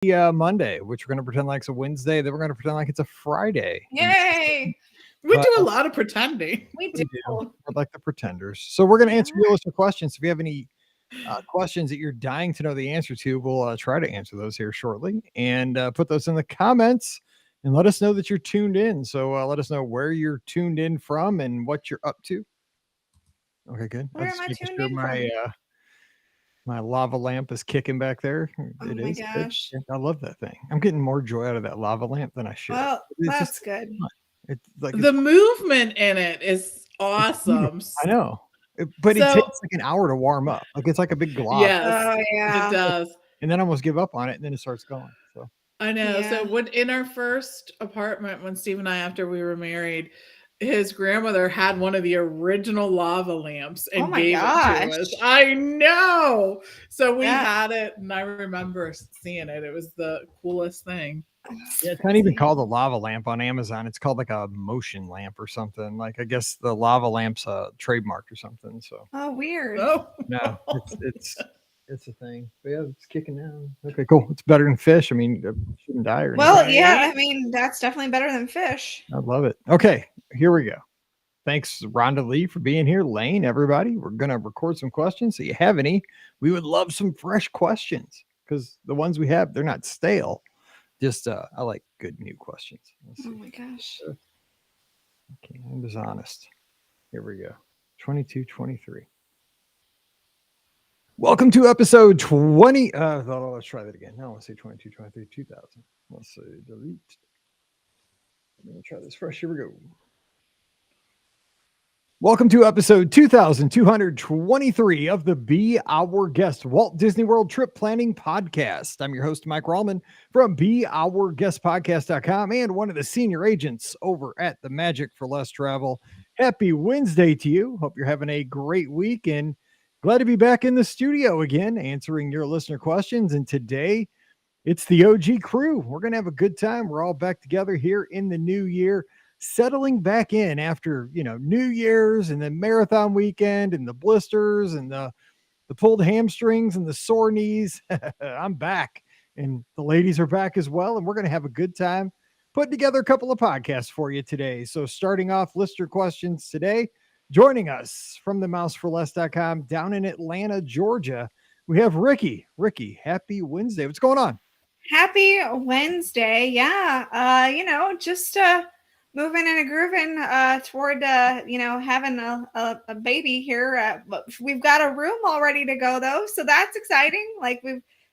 Monday, which we're going to pretend like it's a Wednesday. Then we're going to pretend like it's a Friday. Yay! We do a lot of pretending. We do. We're like the pretenders. So we're going to answer your list of questions. If you have any questions that you're dying to know the answer to, we'll try to answer those here shortly, and put those in the comments and let us know that you're tuned in. So let us know where you're tuned in from and what you're up to. Okay, good. Where am I tuned in from? My lava lamp is kicking back there. Oh my gosh. I love that thing. I'm getting more joy out of that lava lamp than I should. Well, that's good. It's like the movement in it is awesome. I know. But it takes like an hour to warm up. Like it's like a big glob. Yes, it does. And then I almost give up on it, and then it starts going. So I know. So in our first apartment, when Steve and I, after we were married, his grandmother had one of the original lava lamps and gave it to us. I know. So we had it, and I remember seeing it. It was the coolest thing. Yeah, it's not even called a lava lamp on Amazon. It's called like a motion lamp or something. Like I guess the lava lamp's trademarked or something. So weird. Oh no, it's a thing. But yeah, it's kicking down. Okay, cool. It's better than fish. I mean, it shouldn't die or anything. Well, yeah, I mean that's definitely better than fish. I love it. Okay, here we go. Thanks, Rhonda Lee, for being here. Lane, everybody, we're gonna record some questions. So you have any? We would love some fresh questions because the ones we have, they're not stale. Just I like good new questions. Oh my gosh. Okay, I'm just honest. Here we go. 2223. Welcome to episode 20. Let's try that again. No, I want to say 2223 2000. Let's say delete. I'm gonna try this fresh. Here we go. Welcome to episode 2223 of the Be Our Guest Walt Disney World Trip Planning Podcast. I'm your host, Mike Rallman from BeOurGuestPodcast.com and one of the senior agents over at the Magic for Less Travel. Happy Wednesday to you. Hope you're having a great week and glad to be back in the studio again, answering your listener questions. And today it's the OG crew. We're going to have a good time. We're all back together here in the new year, settling back in after, New Year's and then marathon weekend and the blisters and the pulled hamstrings and the sore knees. I'm back and the ladies are back as well. And we're going to have a good time putting together a couple of podcasts for you today. So starting off listener questions today, joining us from the mouseforless.com down in Atlanta, Georgia, we have Ricky. Ricky, happy Wednesday. What's going on? Happy Wednesday. Yeah. Just, moving and grooving toward having a baby here. We've got a room all ready to go though, so that's exciting. Like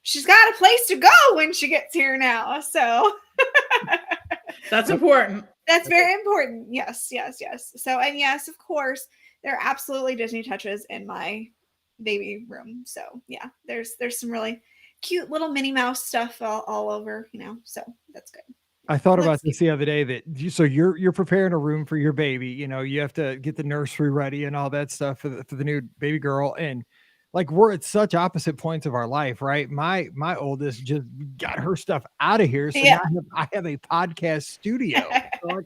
she's got a place to go when she gets here now. So that's important. That's very important. Yes. So and yes, of course, there are absolutely Disney touches in my baby room. So yeah, there's some really cute little Minnie Mouse stuff all over. So that's good. I thought about this the other day that you're preparing a room for your baby. You have to get the nursery ready and all that stuff for the new baby girl. And like, we're at such opposite points of our life, right? My oldest just got her stuff out of here. So now I have a podcast studio. So like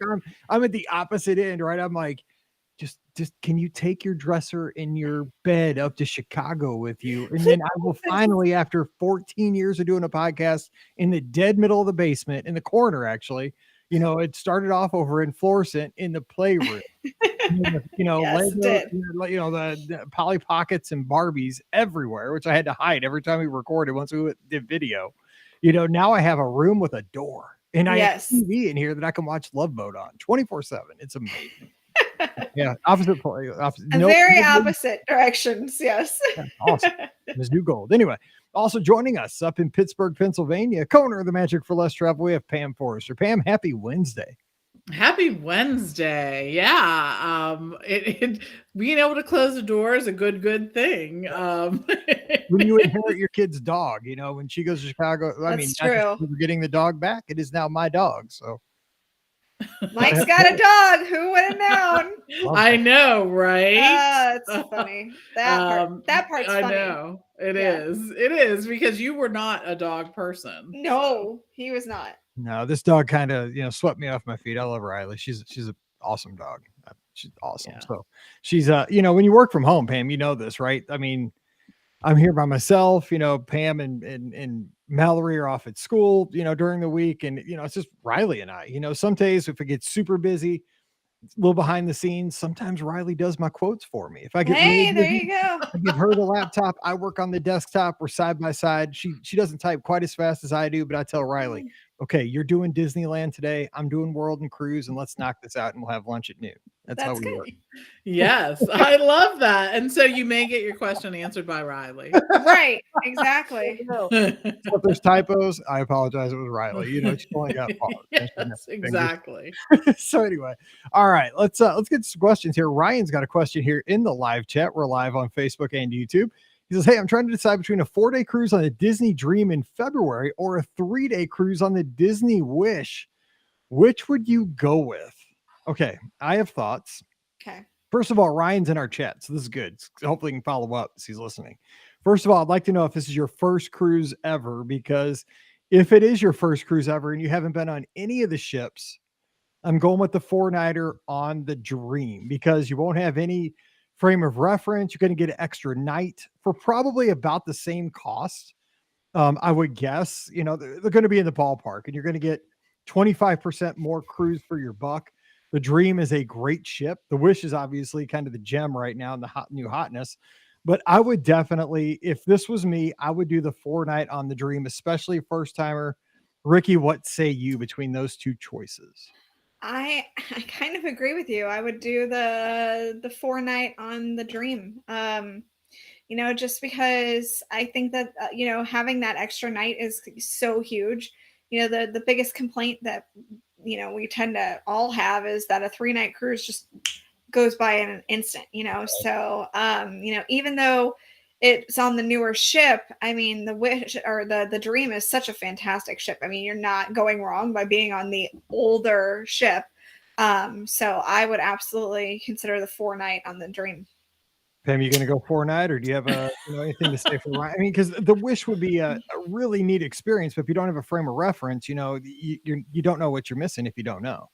I'm at the opposite end, right? I'm like, just can you take your dresser and your bed up to Chicago with you? And then I will finally, after 14 years of doing a podcast in the dead middle of the basement, in the corner, actually, it started off over in Florissant in the playroom. Yes, Lego, the Polly Pockets and Barbies everywhere, which I had to hide every time we recorded once we did video. Now I have a room with a door and I have TV in here that I can watch Love Boat on 24/7. It's amazing. Yeah, opposite directions. Yes. Yeah, awesome. Ms. New Gold. Anyway, also joining us up in Pittsburgh, Pennsylvania, co-owner of the Magic for Less Travel, we have Pam Forrester. Pam, happy Wednesday. Happy Wednesday. Yeah. Being able to close the door is a good thing. When you inherit your kid's dog, when she goes to Chicago, that's true. We're getting the dog back. It is now my dog. So Mike's got a dog. Who would have known? I know, right? It's funny. That part's funny. I know. It is because you were not a dog person. No, he was not. No, this dog kind of, swept me off my feet. I love Riley. She's an awesome dog. She's awesome. Yeah. So she's, when you work from home, Pam, you know this, right? I mean, I'm here by myself, Pam and Mallory are off at school, during the week. And, it's just Riley and I, some days if it gets super busy, a little behind the scenes, sometimes Riley does my quotes for me. If I get really Hey, there busy, you go. I give her the laptop. I work on the desktop. We're side by side. She doesn't type quite as fast as I do, but I tell Riley, okay, you're doing Disneyland today. I'm doing World and Cruise, and let's knock this out and we'll have lunch at noon. That's how we good. work. Yes, I love that. And so you may get your question answered by Riley. Right, exactly. If there's typos, I apologize. It was Riley. She's only got pause. Yes, exactly. So anyway, all right, let's get some questions here. Ryan's got a question here in the live chat. We're live on Facebook and YouTube. He says, hey, I'm trying to decide between a 4-day cruise on the Disney Dream in February or a 3-day cruise on the Disney Wish. Which would you go with? Okay, I have thoughts. Okay. First of all, Ryan's in our chat, so this is good. Hopefully he can follow up as he's listening. First of all, I'd like to know if this is your first cruise ever, because if it is your first cruise ever and you haven't been on any of the ships, I'm going with the 4-nighter on the Dream, because you won't have any frame of reference. You're going to get an extra night for probably about the same cost. I would guess, they're going to be in the ballpark, and you're going to get 25% more cruise for your buck. The Dream is a great ship. The Wish is obviously kind of the gem right now in the new hotness. But I would definitely, if this was me, I would do the 4-night on the Dream, especially first timer. Ricky, what say you between those two choices? I kind of agree with you. I would do the 4-night on the Dream. Just because I think that having that extra night is so huge. The biggest complaint that we tend to all have is that a 3-night cruise just goes by in an instant. So even though it's on the newer ship, I mean, the Wish or the Dream is such a fantastic ship. I mean, you're not going wrong by being on the older ship. So I would absolutely consider the 4-night on the Dream. Pam, you going to go 4-night, or do you have anything to say for Ryan? I mean, because the Wish would be a really neat experience, but if you don't have a frame of reference, you don't know what you're missing if you don't know.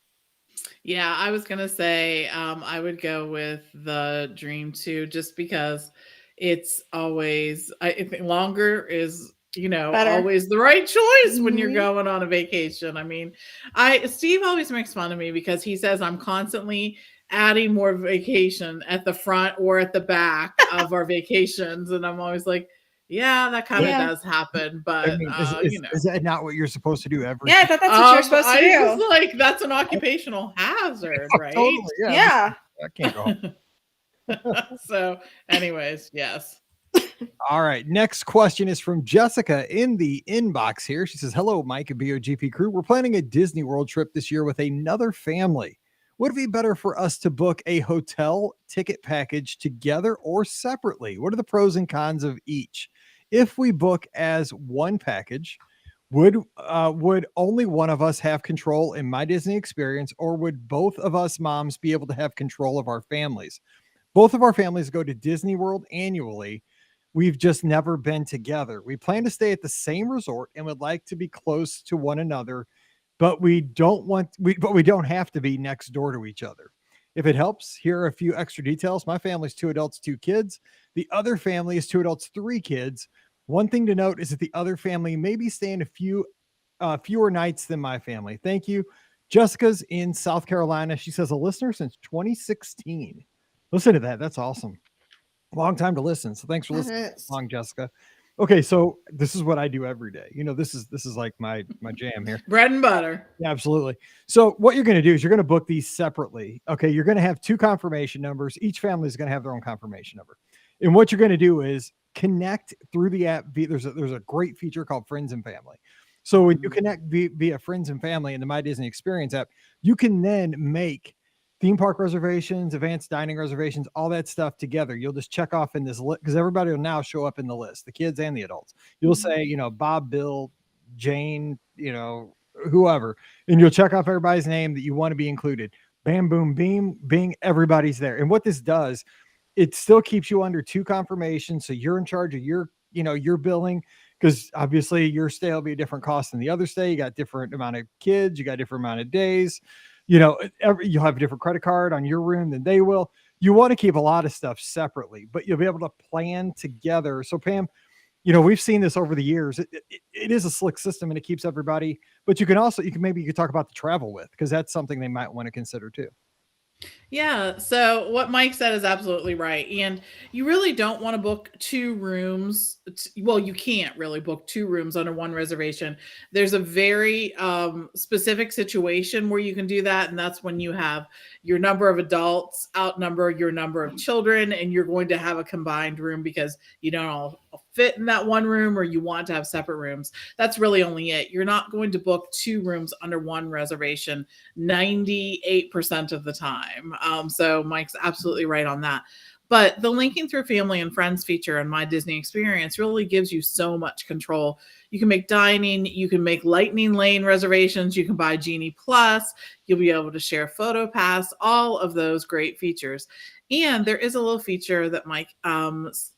Yeah, I was going to say I would go with the Dream too, just because it's always, I think longer is, better. Always the right choice when you're going on a vacation. I mean, Steve always makes fun of me because he says I'm constantly adding more vacation at the front or at the back of our vacations. And I'm always like, yeah, that kind of does happen. But, I mean, is that not what you're supposed to do every Yeah, I thought that's what you're supposed to do. Just like, that's an occupational hazard, right? Totally, yeah. I can't go. So anyways, yes. All right. Next question is from Jessica in the inbox here. She says, hello, Mike and BOGP crew. We're planning a Disney World trip this year with another family. Would it be better for us to book a hotel ticket package together or separately? What are the pros and cons of each? If we book as one package, would only one of us have control in my Disney experience, or would both of us moms be able to have control of our families? Both of our families go to Disney World annually. We've just never been together. We plan to stay at the same resort and would like to be close to one another, but we don't have to be next door to each other. If it helps, here are a few extra details. My family's 2 adults, 2 kids. The other family is 2 adults, 3 kids. One thing to note is that the other family may be staying fewer nights than my family. Thank you. Jessica's in South Carolina. She says a listener since 2016. Listen to that. That's awesome. Long time to listen. So thanks for listening along, Jessica. Okay, so this is what I do every day. This is like my jam here. Bread and butter. Yeah, absolutely. So what you're going to do is you're going to book these separately. Okay, you're going to have 2 confirmation numbers. Each family is going to have their own confirmation number. And what you're going to do is connect through the app. There's a great feature called Friends and Family. So when you connect via Friends and Family in the My Disney Experience app, you can then make theme park reservations, advanced dining reservations, all that stuff together. You'll just check off in this list because everybody will now show up in the list, the kids and the adults. You'll say, Bob, Bill, Jane, whoever, and you'll check off everybody's name that you want to be included. Bam, boom, beam, bing, everybody's there. And what this does, it still keeps you under 2 confirmations. So you're in charge of your billing, because obviously your stay will be a different cost than the other stay. You got different amount of kids, you got different amount of days. You'll have a different credit card on your room than they will. you want to keep a lot of stuff separately, but you'll be able to plan together. So Pam, you know, we've seen this over the years. It is a slick system and it keeps everybody, but you can talk about the travel with, because that's something they might want to consider too. Yeah, so what Mike said is absolutely right. And you really don't want to book 2 rooms. Well, you can't really book 2 rooms under one reservation. There's a very specific situation where you can do that. And that's when you have your number of adults outnumber your number of children, and you're going to have a combined room because you don't all fit in that one room, or you want to have separate rooms. That's really only it. You're not going to book 2 rooms under one reservation 98% of the time. So Mike's absolutely right on that. But the linking through family and friends feature in My Disney Experience really gives you so much control. You can make dining, you can make Lightning Lane reservations, you can buy Genie Plus, you'll be able to share Photo Pass, all of those great features. And there is a little feature that Mike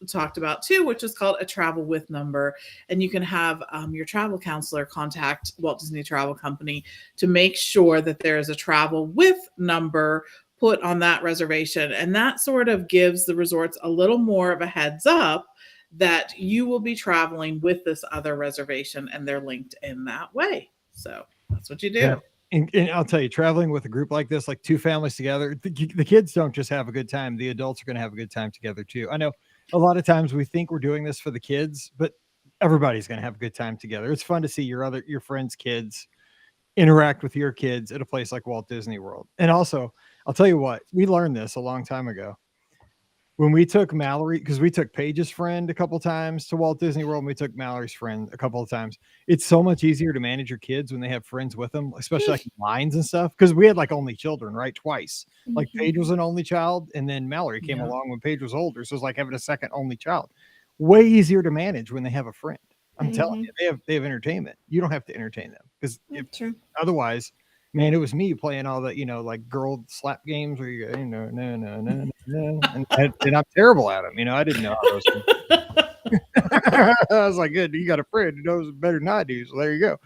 talked about too, which is called a travel with number. And you can have your travel counselor contact Walt Disney Travel Company to make sure that there is a travel with number put on that reservation. And that sort of gives the resorts a little more of a heads up that you will be traveling with this other reservation, and they're linked in that way. So that's what you do. Yeah. And I'll tell you, traveling with a group like this, like 2 families together, the kids don't just have a good time. The adults are going to have a good time together too. I know a lot of times we think we're doing this for the kids, but everybody's going to have a good time together. It's fun to see your friends' kids interact with your kids at a place like Walt Disney World. And also, I'll tell you what, we learned this a long time ago. When we took Mallory, because we took Paige's friend a couple times to Walt Disney World, and we took Mallory's friend a couple of times. It's so much easier to manage your kids when they have friends with them, especially like lines and stuff. Because we had like only children, right? Twice. Like Paige was an only child, and then Mallory came along when Paige was older. So it's like having a second only child. Way easier to manage when they have a friend. I'm telling you, they have entertainment. You don't have to entertain them, because otherwise, man, it was me playing all the, like girl slap games where you go, no, and I'm terrible at them. I didn't know how those things. I was like, good, you got a friend who knows better than I do. So there you go.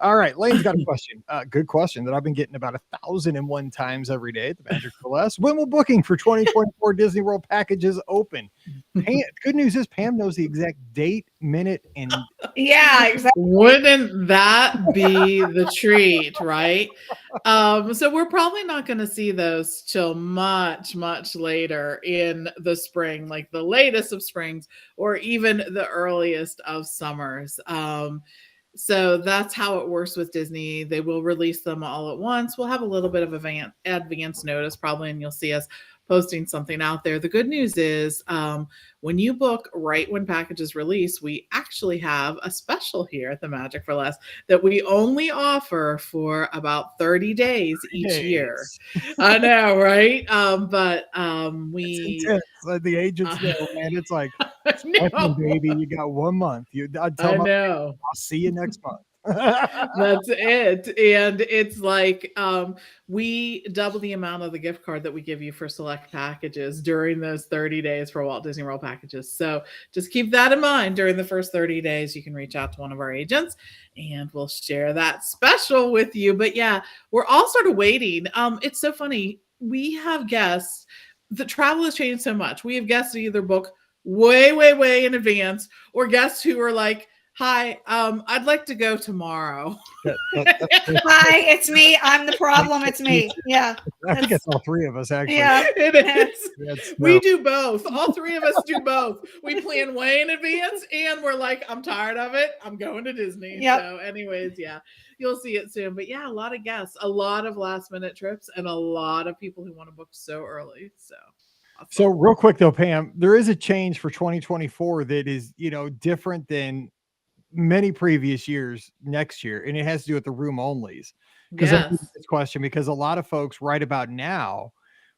All right, Lane's got a question. Good question that I've been getting about 1,001 times every day at the Magic for Less. When will booking for 2024 Disney World packages open? Good news is Pam knows the exact date, minute, and exactly. Wouldn't that be the treat, right? So we're probably not going to see those till much, much later in the spring, like the latest of springs, or even the earliest of summers. So that's how it works with Disney. They will release them all at once. We'll have a little bit of advance notice probably, and you'll see us posting something out there. The good news is when you book right when packages release, we actually have a special here at the Magic for Less that we only offer for about 30 days each year. I know, right? But we... Like the agents know, man. It's like, baby, you got 1 month. I know. I'll see you next month. That's it. And it's like we double the amount of the gift card that we give you for select packages during those 30 days for Walt Disney World packages. So just keep that in mind. During the first 30 days, you can reach out to one of our agents and we'll share that special with you. But yeah, we're all sort of waiting. It's so funny. We have guests. The travel has changed so much. We have guests that either book way, way, way in advance, or guests who are like, hi, I'd like to go tomorrow. Hi, it's me. I'm the problem. It's me. Yeah. I think it's all 3 of us, actually. Yeah, it is. We do both. All 3 of us do both. We plan way in advance, and we're like, I'm tired of it. I'm going to Disney. Yep. So anyways, yeah, you'll see it soon. But yeah, a lot of guests, a lot of last minute trips, and a lot of people who want to book so early. So real quick though, Pam, there is a change for 2024 that is, different than many previous years next year, and it has to do with the room onlys. This question, because a lot of folks right about now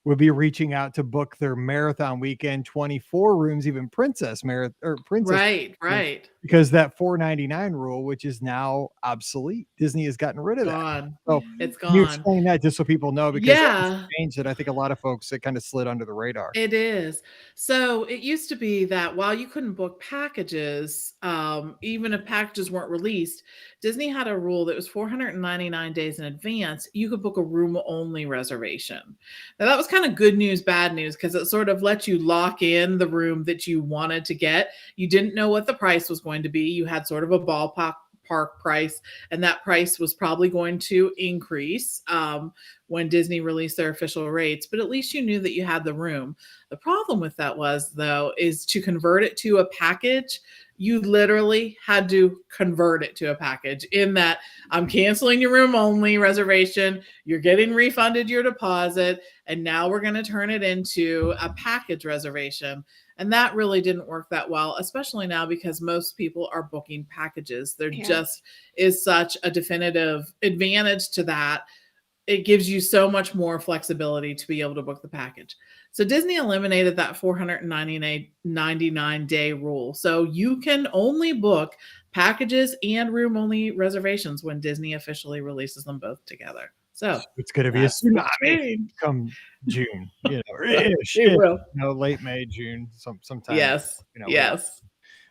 will be reaching out to book their marathon weekend 24 rooms, even princess, right, because that $4.99 rule, which is now obsolete. Disney has gotten rid of that. So it's gone. You explain that just so people know, because that's a change that I think a lot of folks, it kind of slid under the radar. It is. So it used to be that while you couldn't book packages, even if packages weren't released, Disney had a rule that was 499 days in advance, you could book a room only reservation. Now that was kind of good news, bad news, because it sort of let you lock in the room that you wanted to get. You didn't know what the price was going to be. You had sort of a ballpark price, and that price was probably going to increase when Disney released their official rates, but at least you knew that you had the room. The problem with that was, though, is to convert it to a package, you literally had to convert it to a package, in that I'm canceling your room only reservation, you're getting refunded your deposit, and now we're going to turn it into a package reservation. And that really didn't work that well, especially now because most people are booking packages. There just is such a definitive advantage to that. It gives you so much more flexibility to be able to book the package. So Disney eliminated that 499-day rule. So you can only book packages and room only reservations when Disney officially releases them both together. So it's going to be a tsunami come June, it will. Late May, June, sometime. Yes. Yes.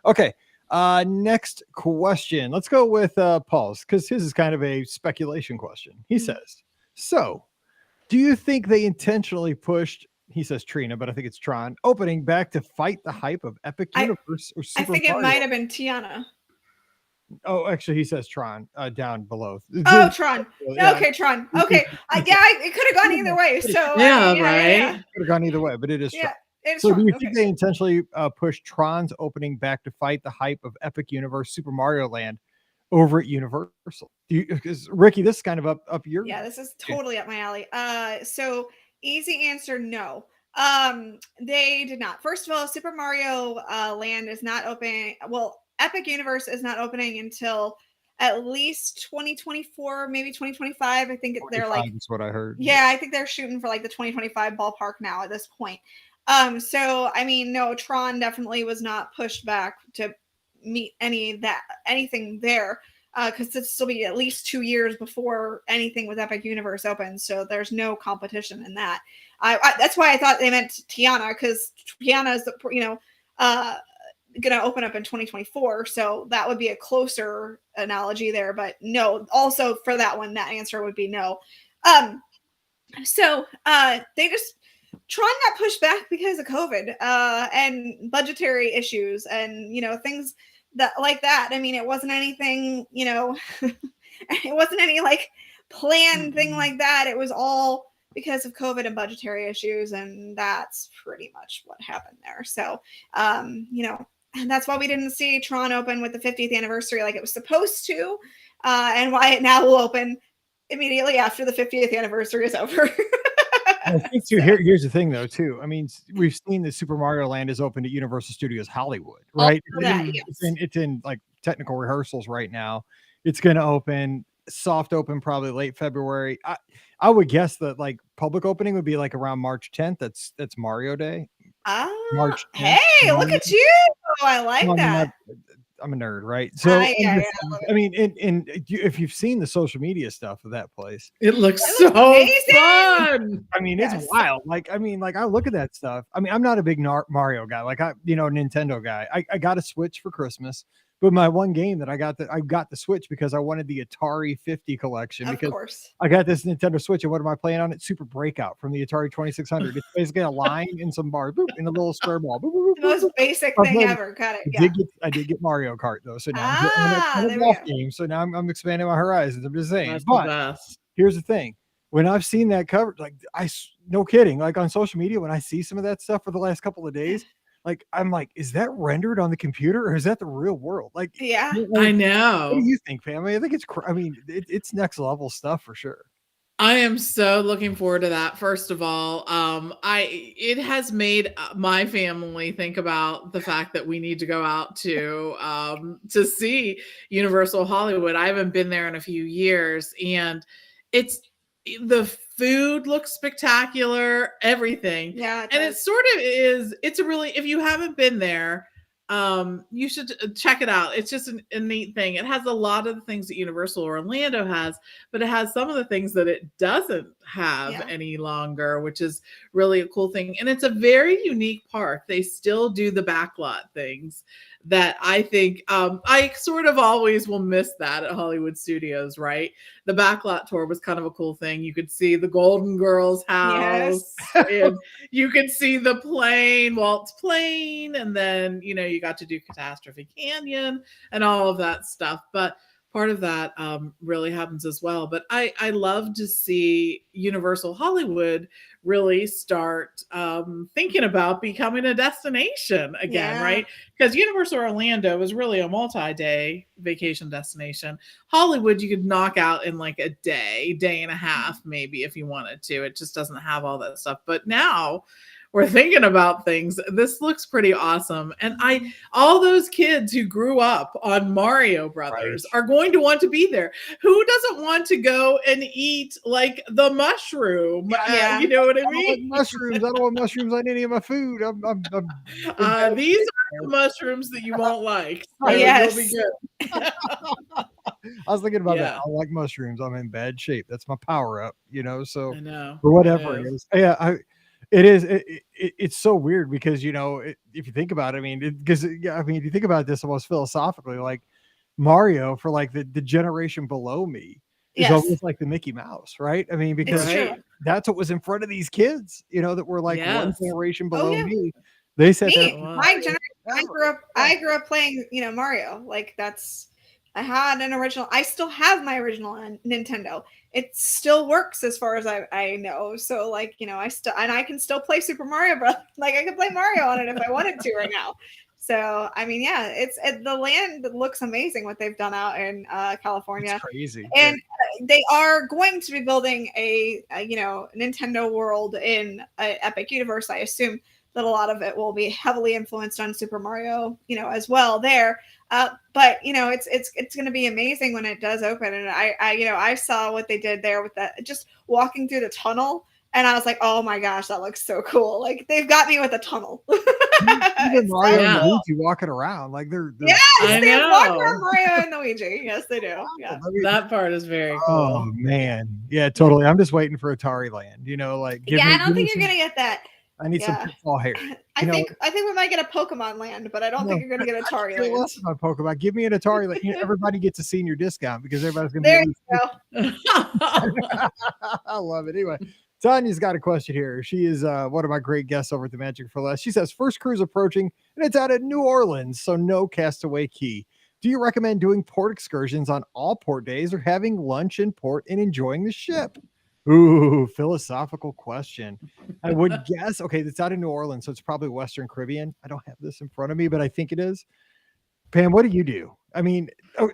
Okay. Next question. Let's go with Paul's, because his is kind of a speculation question. He says, so do you think they intentionally pushed, he says Trina, but I think it's Tron, opening back to fight the hype of Epic Universe or Super Mario? I think Mario? it might have been Tiana. Oh, actually, he says Tron down below. Oh, Tron. Okay, Tron. Okay. It could have gone either way. So right. Could have gone either way, but it is Tron. So do you think they intentionally pushed Tron's opening back to fight the hype of Epic Universe Super Mario Land over at Universal? Because Ricky, this is kind of up your. Yeah, this is totally up my alley. So easy answer, no. They did not. First of all, Super Mario Land is not opening. Well, Epic Universe is not opening until at least 2024, maybe 2025. I think they're like, that's what I heard. Yeah, I think they're shooting for like the 2025 ballpark now at this point. So I mean, no, Tron definitely was not pushed back to meet anything there, because it'll still be at least 2 years before anything with Epic Universe opens. So there's no competition in that. That's why I thought they meant Tiana, because Tiana is gonna open up in 2024, so that would be a closer analogy there. But no, also for that one, that answer would be no. So they just Tron got pushed back because of COVID and budgetary issues and things that like that. I mean, it wasn't anything, it wasn't any like planned thing like that. It was all because of COVID and budgetary issues, and that's pretty much what happened there. So and that's why we didn't see Tron open with the 50th anniversary like it was supposed to, and why it now will open immediately after the 50th anniversary is over. I think too, here's the thing though too. I mean, we've seen that Super Mario Land is opened at Universal Studios Hollywood, right? It's in like technical rehearsals right now. It's going to open, soft open probably late February. I would guess that like public opening would be like around March 10th. That's Mario Day. March 10th. Hey, look at you! I like that. I'm a nerd, right? So I mean, and if you've seen the social media stuff of that place, it looks so fun. I mean, it's wild. Like, I look at that stuff. I mean, I'm not a big Mario guy, like Nintendo guy. I got a Switch for Christmas, but my one game that I got the Switch because I wanted the Atari 50 collection. Of course. I got this Nintendo Switch, and what am I playing on it? Super Breakout from the Atari 2600. It's basically a line in some bars, boop, in a little square ball. Boop, boop, boop, the most basic thing ever. Got it. Yeah. I did get Mario Kart though, so now I'm a golf game. So now I'm expanding my horizons. I'm just saying. That's but here's the thing: when I've seen that covered, like no kidding, like on social media, when I see some of that stuff for the last couple of days. Like, I'm like, is that rendered on the computer or is that the real world? Like, yeah, I know. What do you think, family? I think it's next level stuff for sure. I am so looking forward to that. First of all, it has made my family think about the fact that we need to go out to see Universal Hollywood. I haven't been there in a few years, and the food looks spectacular, everything. Yeah. And it sort of is, it's a really, if you haven't been there, you should check it out. It's just a neat thing. It has a lot of the things that Universal Orlando has, but it has some of the things that it doesn't have any longer, which is really a cool thing. And it's a very unique park. They still do the backlot things that I think I sort of always will miss that at Hollywood Studios, right? The backlot tour was kind of a cool thing. You could see the Golden Girls house, and you could see the plane, Walt's plane, and then, you know, you got to do Catastrophe Canyon and all of that stuff. But part of that really happens as well. But I love to see Universal Hollywood really start thinking about becoming a destination again, right? Because Universal Orlando is really a multi-day vacation destination. Hollywood, you could knock out in like a day and a half, maybe, if you wanted to. It just doesn't have all that stuff. But now we're thinking about things. This looks pretty awesome. And all those kids who grew up on Mario Brothers are going to want to be there. Who doesn't want to go and eat like the mushroom? You know what I mean? Like mushrooms. I don't want mushrooms on any of my food. These are the mushrooms that you won't like. So yes. You'll be good. I was thinking about that. I like mushrooms. I'm in bad shape. That's my power up, you know, so I know. or whatever it is. Yeah, it is. It's so weird because, you know, if you think about it, I mean, if you think about this almost philosophically, like Mario for like the generation below me is almost like the Mickey Mouse, right? I mean, because that's what was in front of these kids, you know, that were like one generation below me. They said my generation. I grew up playing, you know, Mario. Like I had an original. I still have my original Nintendo. It still works as far as I know. So like, you know, I can still play Super Mario Bros. Like I could play Mario on it if I wanted to right now. So I mean, yeah, the land looks amazing what they've done out in California. It's crazy. And they are going to be building a you know, Nintendo World in Epic Universe. I assume that a lot of it will be heavily influenced on Super Mario, you know, as well there. But you know, it's going to be amazing when it does open. And I saw what they did there with that, just walking through the tunnel, and I was like, oh my gosh, that looks so cool. Like they've got me with a tunnel. Even Mario and Luigi walking around, like they're yes, they walk around Mario and Luigi. Yes, they do. Yeah, that part is very cool. Oh man, yeah, totally. I'm just waiting for Atari Land. You know, like I don't think you're gonna get that. I need some pitfall hair. I think we might get a Pokemon Land, but I don't think you're going to get Atari Land. My Pokemon. Give me an Atari Land. You know, everybody gets a senior discount because everybody's going to be. There you go. I love it. Anyway, Tanya's got a question here. She is one of my great guests over at the Magic for Less. She says, first cruise approaching, and it's out at New Orleans, so no Castaway Key. Do you recommend doing port excursions on all port days or having lunch in port and enjoying the ship? Ooh, philosophical question. I would guess, okay, it's out in New Orleans, so it's probably Western Caribbean. I don't have this in front of me, but I think it is. Pam, what do you do? I mean,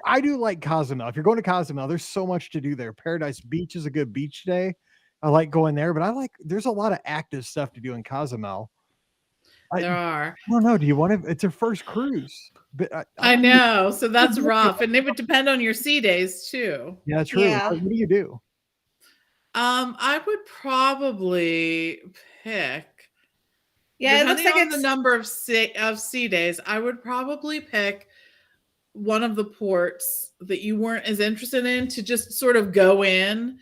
I do like Cozumel. If you're going to Cozumel, there's so much to do there. Paradise Beach is a good beach day. I like going there, but there's a lot of active stuff to do in Cozumel. There are. I don't know. Do you want to? It's her first cruise. But I know. So that's rough. And it would depend on your sea days too. Yeah, true. Yeah. What do you do? I would probably pick. Yeah, it looks like it's the number of sea days. I would probably pick one of the ports that you weren't as interested in to just sort of go in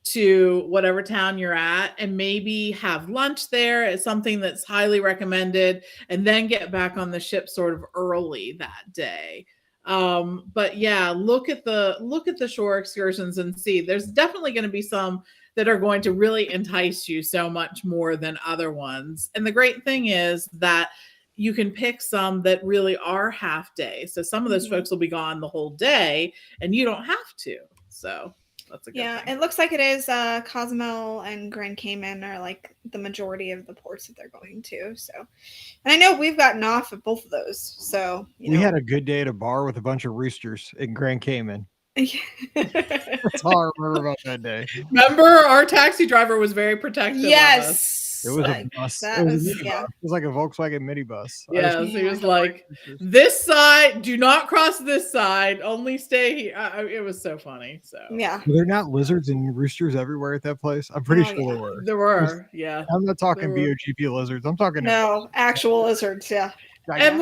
to whatever town you're at and maybe have lunch there as something that's highly recommended, and then get back on the ship sort of early that day. But yeah, look at the shore excursions and see. There's definitely going to be some that are going to really entice you so much more than other ones. And the great thing is that you can pick some that really are half day. So some of those folks will be gone the whole day and you don't have to. So that's a good thing. It looks like it is Cozumel and Grand Cayman are like the majority of the ports that they're going to. So, and I know we've gotten off at both of those. So we had a good day at a bar with a bunch of roosters in Grand Cayman. That's all I remember about that day. Remember, our taxi driver was very protective. Yes, it was a bus. It was like a Volkswagen minibus. Yes, he was like, "This side, do not cross this side. Only stay here." It was so funny. So yeah, were there not lizards and roosters everywhere at that place? I'm pretty sure there were. There were. Yeah, I'm not talking BOGP lizards. I'm talking actual lizards. Yeah. And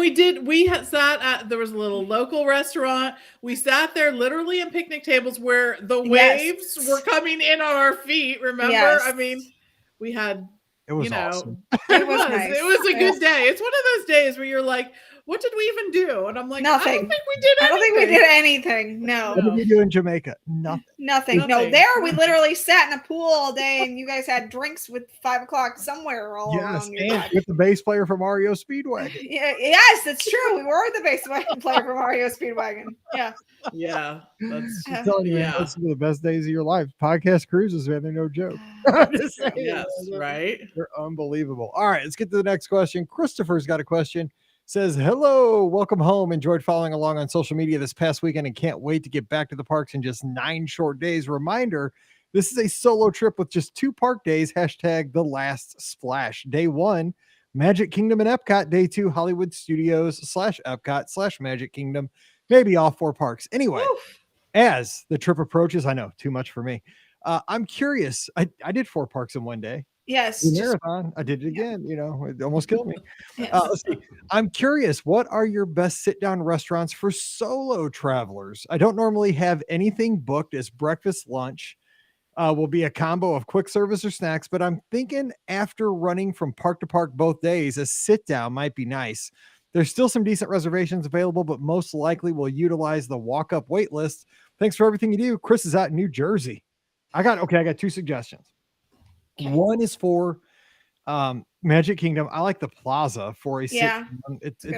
sat at, there was a little local restaurant. We sat there literally in picnic tables where the waves were coming in on our feet. Remember? Yes. I mean, we had, it was awesome. It was nice. It was a good day. It's one of those days where you're like, what did we even do? And I'm like, nothing. I don't think we did anything. I don't think we did anything. No. What did we do in Jamaica? Nothing. No, there we literally sat in a pool all day, and you guys had drinks with 5 o'clock somewhere all around your and with the bass player from Mario Speedwagon. Yeah, yes, that's true. We were the bass player from Mario Speedwagon. Yeah. Yeah. That's I'm telling you, man, those are the best days of your life. Podcast cruises, man, they're no joke. Yes, right. They're unbelievable. All right, let's get to the next question. Christopher's got a question. Says, hello, welcome home. Enjoyed following along on social media this past weekend and can't wait to get back to the parks in just 9 short days. Reminder, this is a solo trip with just 2 park days. Hashtag the last splash. Day 1, Magic Kingdom and Epcot. Day 2, Hollywood Studios /Epcot /Magic Kingdom. Maybe all 4 parks. Anyway, as the trip approaches, I know, too much for me. I'm curious. I did 4 parks in one day. Yes. Marathon. I did it again. You know, it almost killed me. Let's see. I'm curious. What are your best sit-down restaurants for solo travelers? I don't normally have anything booked as breakfast, lunch. Will be a combo of quick service or snacks, but I'm thinking after running from park to park both days, a sit-down might be nice. There's still some decent reservations available, but most likely will utilize the walk-up wait list. Thanks for everything you do. Chris is out in New Jersey. I got 2 suggestions. Okay. One is for Magic Kingdom. I like the Plaza for a it's a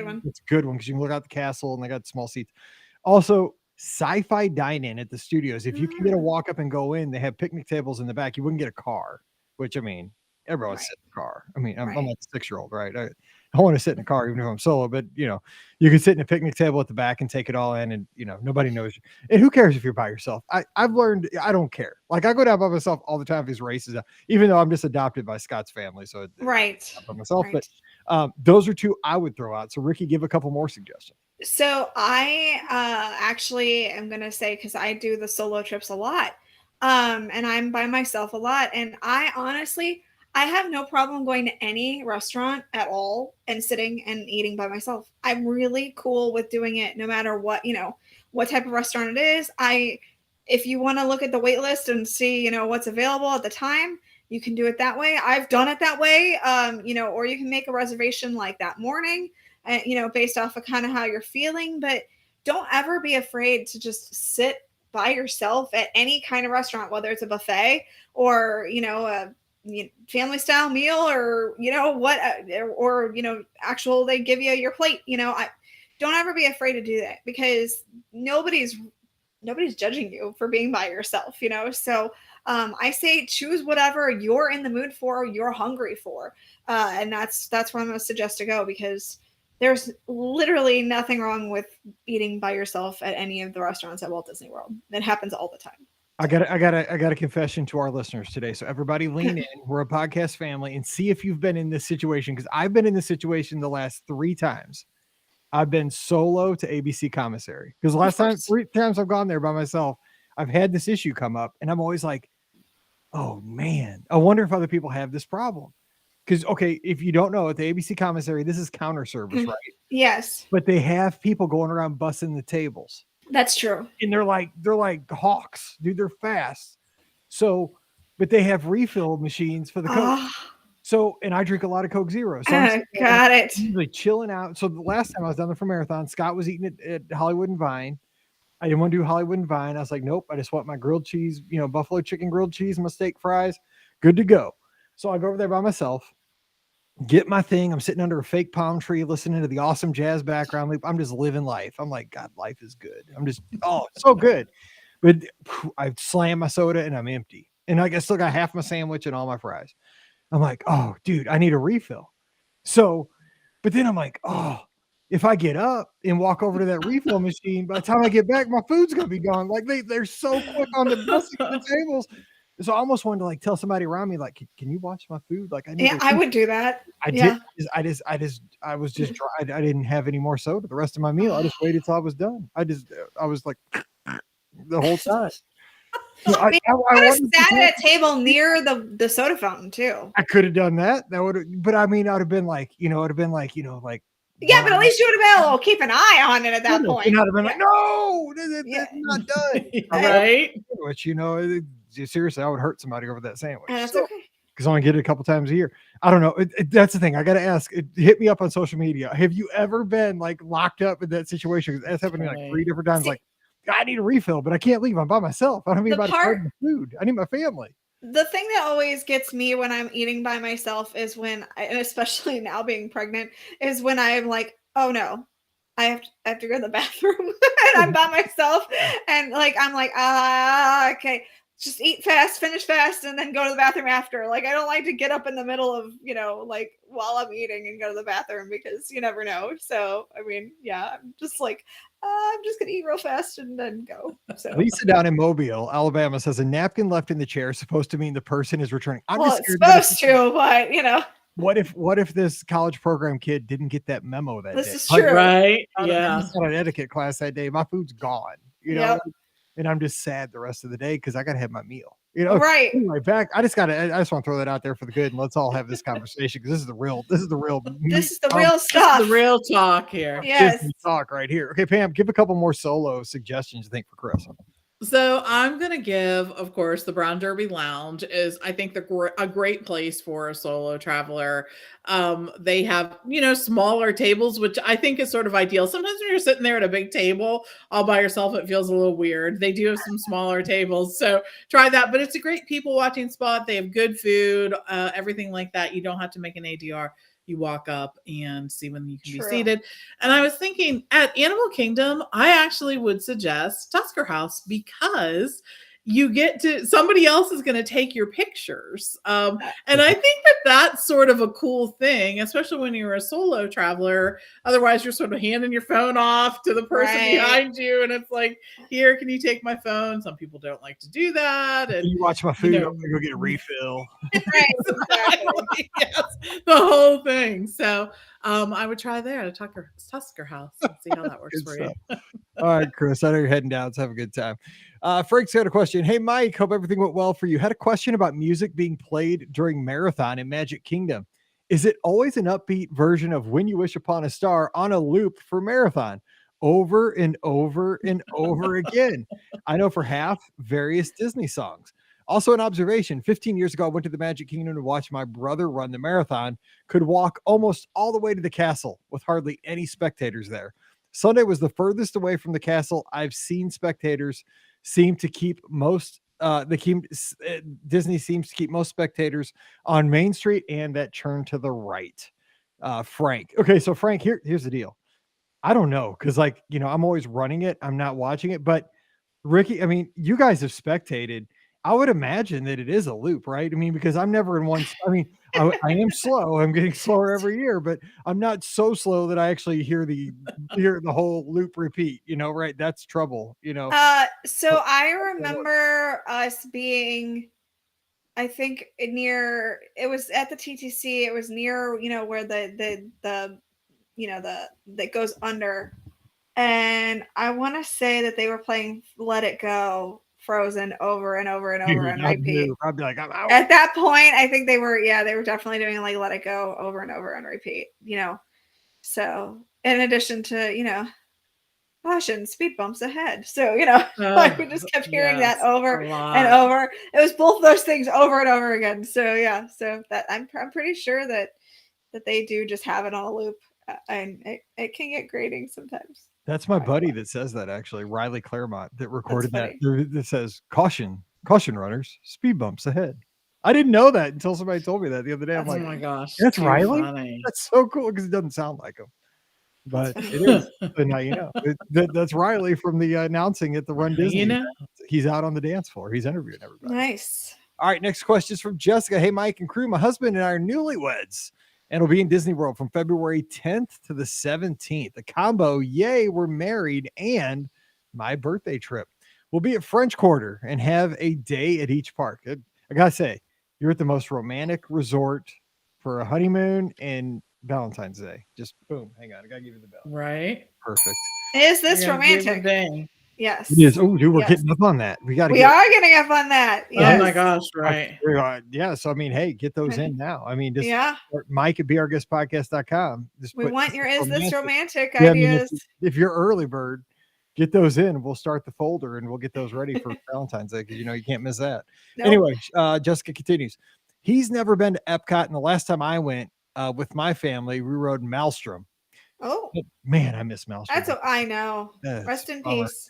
good one because you can look out the castle and they got small seats. Also, Sci-Fi Dine-In at the studios. If you can get a walk up and go in, they have picnic tables in the back. You wouldn't get a car, which I mean, everyone would sit in the car. I mean, I'm like a 6-year-old, right? I want to sit in a car even if I'm solo, but you know, you can sit in a picnic table at the back and take it all in, and you know, nobody knows you. And who cares if you're by yourself? I've learned I don't care. Like I go down by myself all the time for these races, even though I'm just adopted by Scott's family. So by myself, but those are 2 I would throw out. So Ricky, give a couple more suggestions. So I actually am gonna say, because I do the solo trips a lot, and I'm by myself a lot, and I have no problem going to any restaurant at all and sitting and eating by myself. I'm really cool with doing it no matter what, you know, what type of restaurant it is. If you want to look at the wait list and see, you know, what's available at the time, you can do it that way. I've done it that way, you know, or you can make a reservation like that morning, you know, based off of kind of how you're feeling. But don't ever be afraid to just sit by yourself at any kind of restaurant, whether it's a buffet or, you know, a family style meal or, you know, what, or, you know, actual, they give you your plate, you know, don't ever be afraid to do that because nobody's judging you for being by yourself, you know? So I say choose whatever you're in the mood for, you're hungry for. And that's where I'm going to suggest to go because there's literally nothing wrong with eating by yourself at any of the restaurants at Walt Disney World. It happens all the time. I got a confession to our listeners today. So everybody lean in. We're a podcast family and see if you've been in this situation. Cause I've been in this situation the last 3 times. I've been solo to ABC Commissary because the last 3 times I've gone there by myself, I've had this issue come up and I'm always like, oh man, I wonder if other people have this problem. Cause okay, if you don't know at the ABC Commissary, this is counter service, right? Yes. But they have people going around bussing the tables. That's true. And they're like hawks, dude. They're fast. So, but they have refill machines for the Coke. So, and I drink a lot of Coke Zero. So I'm usually chilling out. So the last time I was down there for Marathon, Scott was eating it at Hollywood and Vine. I didn't want to do Hollywood and Vine. I was like, nope. I just want my grilled cheese, you know, buffalo chicken grilled cheese, my steak fries, good to go. So I go over there by myself, get my thing. I'm sitting under a fake palm tree, listening to the awesome jazz background. I'm just living life. I'm like, God, life is good. I'm just, so good. But I slam my soda and I'm empty. And I still got half my sandwich and all my fries. I'm like, oh, dude, I need a refill. So, but then I'm like, if I get up and walk over to that refill machine, by the time I get back, my food's going to be gone. Like they're so quick on the tables. So I almost wanted to like tell somebody around me, like, can you watch my food? Like, I would do that. I didn't have any more soda the rest of my meal. I just waited till I was done. I was like the whole time. So I sat at a table near the soda fountain too. I could have done that. That would, but I mean, I would have been like, like. Yeah, but at least you would have been able to keep an eye on it at that point. And I'd have been like, no, that's not done. Right. Which, seriously, I would hurt somebody over that sandwich. That's okay. because I only get it a couple times a year. I don't know. That's the thing. I got to ask. Hit me up on social media. Have you ever been like locked up in that situation? That's happened to me like 3 different times. Like, I need a refill, but I can't leave. I'm by myself. I don't need anybody to food. I need my family. The thing that always gets me when I'm eating by myself is when, and especially now being pregnant, is when I'm like, oh no, I have to go to the bathroom and I'm by myself. And like, I'm like, okay, just eat fast, finish fast, and then go to the bathroom after. Like, I don't like to get up in the middle of, like while I'm eating and go to the bathroom because you never know. So, I mean, yeah, I'm just like, I'm just going to eat real fast and then go. So Lisa down in Mobile, Alabama says a napkin left in the chair is supposed to mean the person is returning. It's supposed to, but What if this college program kid didn't get that memo that day? This is true. Right. Yeah. I got an etiquette class that day. My food's gone, and I'm just sad the rest of the day because I got to have my meal. Right. Anyway, back. I just want to throw that out there for the good, and let's all have this conversation because this is the real stuff. This is the real talk here. Yes. Talk right here. Okay, Pam, give a couple more solo suggestions you think for Chris. So I'm going to give, of course, the Brown Derby Lounge is, I think, a great place for a solo traveler. They have, smaller tables, which I think is sort of ideal. Sometimes when you're sitting there at a big table all by yourself, it feels a little weird. They do have some smaller tables, so try that. But it's a great people watching spot. They have good food, everything like that. You don't have to make an ADR. You walk up and see when you can be seated. And I was thinking at Animal Kingdom, I actually would suggest Tusker House because you get to, somebody else is going to take your pictures. And I think that's sort of a cool thing, especially when you're a solo traveler. Otherwise, you're sort of handing your phone off to the person behind you. And it's like, here, can you take my phone? Some people don't like to do that. And you watch my food, I'm going to go get a refill. Exactly. Yes, the whole thing. So I would try there at Tusker House and see how that works for you. All right, Chris, I know you're heading down, so have a good time. Frank's got a question. Hey, Mike, hope everything went well for you. Had a question about music being played during Marathon in Magic Kingdom. Is it always an upbeat version of When You Wish Upon a Star on a loop for Marathon over and over and over again? I know for half various Disney songs. Also an observation, 15 years ago, I went to the Magic Kingdom to watch my brother run the marathon, could walk almost all the way to the castle with hardly any spectators there. Sunday was the furthest away from the castle I've seen spectators seem to keep most, Disney seems to keep most spectators on Main Street and that turn to the right. Frank. Okay, so Frank, here's the deal. I don't know, because I'm always running it. I'm not watching it, but Ricky, I mean, you guys have spectated. I would imagine that it is a loop, right? I mean, because I'm never in one. I mean, I am slow. I'm getting slower every year, but I'm not so slow that I actually hear the whole loop repeat. Right? That's trouble. So I remember us being, I think near. It was at the TTC. It was near, where the that goes under, and I want to say that they were playing "Let It Go." Frozen over and over and over and repeat. I'd be like, I'm out. At that point, I think they were definitely doing like Let It Go over and over and repeat, So in addition to, caution, speed bumps ahead. So, we just kept hearing that over and over. It was both those things over and over again. So yeah, so that I'm pretty sure that they do just have it on a loop. And it can get grating sometimes. That's my buddy that says that, actually, Riley Claremont, that recorded that says caution runners, speed bumps ahead. I didn't know that until somebody told me that the other day. I'm like, oh my gosh, that's Riley. Funny. That's so cool because it doesn't sound like him, but it is. But now that's Riley from the announcing at the Run Disney. He's out on the dance floor. He's interviewing everybody. Nice. All right, next question is from Jessica. Hey, Mike and crew, my husband and I are newlyweds. And we'll be in Disney World from February 10th to the 17th. The combo, yay, we're married, and my birthday trip. We'll be at French Quarter and have a day at each park. I got to say, you're at the most romantic resort for a honeymoon and Valentine's Day. Just boom. Hang on. I got to give you the bell. Right. Perfect. Is this romantic? Yes. It is. Oh, dude, we're getting up on that. We are getting up on that. Yes. Oh my gosh, right. Yeah. So I mean, hey, get those in now. I mean, just Mike at BRGuestPodcast.com. We want your Is This Romantic ideas. I mean, if you're early bird, get those in. We'll start the folder and we'll get those ready for Valentine's Day because you can't miss that. Nope. Anyway, Jessica continues. He's never been to Epcot, and the last time I went with my family, we rode Maelstrom. Oh man, I miss Maelstrom. I know. Rest in peace.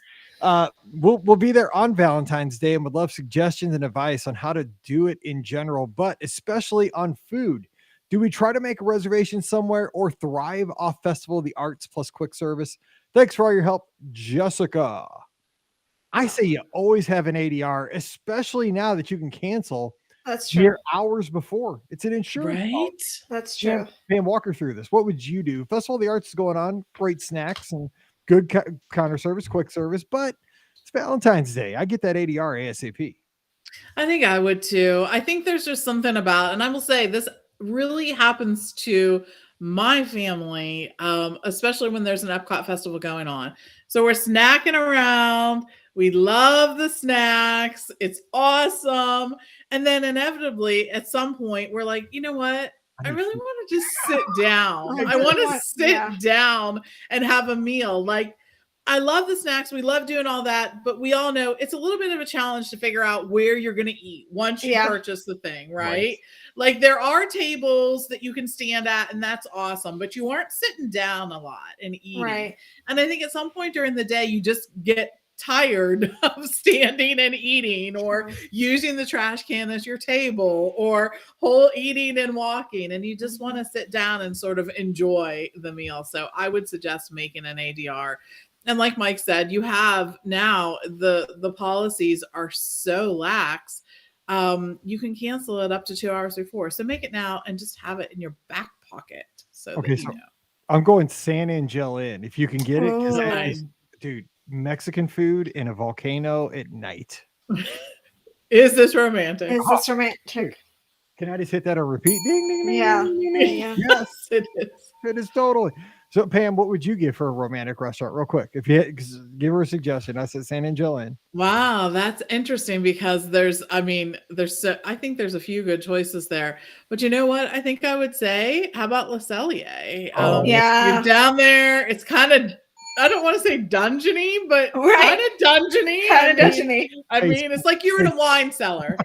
We'll be there on Valentine's Day and would love suggestions and advice on how to do it in general, but especially on food. Do we try to make a reservation somewhere or thrive off Festival of the Arts plus quick service? Thanks for all your help, Jessica. I say you always have an ADR, especially now that you can cancel. That's true. Mere hours before. It's an insurance. Right? That's true. Man, walk her through this. What would you do? Festival of the Arts is going on. Great snacks and good counter service, quick service, but it's Valentine's Day. I get that ADR ASAP. I think I would too. I think there's just something about, and I will say this really happens to my family, especially when there's an Epcot festival going on. So we're snacking around. We love the snacks. It's awesome. And then inevitably at some point we're like, you know what? I really want to just sit down. I want to sit down and have a meal. Like, I love the snacks. We love doing all that, but we all know it's a little bit of a challenge to figure out where you're going to eat once you purchase the thing, right? Like, there are tables that you can stand at, and that's awesome, but you aren't sitting down a lot and eating. Right. And I think at some point during the day, you just get tired of standing and eating or using the trash can as your table or whole eating and walking, and you just want to sit down and sort of enjoy the meal. So I would suggest making an ADR. And like Mike said, you have now the policies are so lax. You can cancel it up to 2 hours before. So make it now and just have it in your back pocket. So that you know. I'm going San Angel Inn if you can get it. Nice. Dude, Mexican in a volcano at night. Is this romantic? Is this romantic? Can I just hit that or repeat? Ding, ding, ding, yeah. Ding, ding. Yes, it is. It is totally. So, Pam, what would you give for a romantic restaurant, real quick? If you give her a suggestion, I said San Angel Inn. Wow, that's interesting because I think there's a few good choices there. But you know what? I think I would say, how about Le Cellier? You're down there. It's kind of, I don't want to say dungeony, but kind of dungeony. I mean, it's like you're in a wine cellar.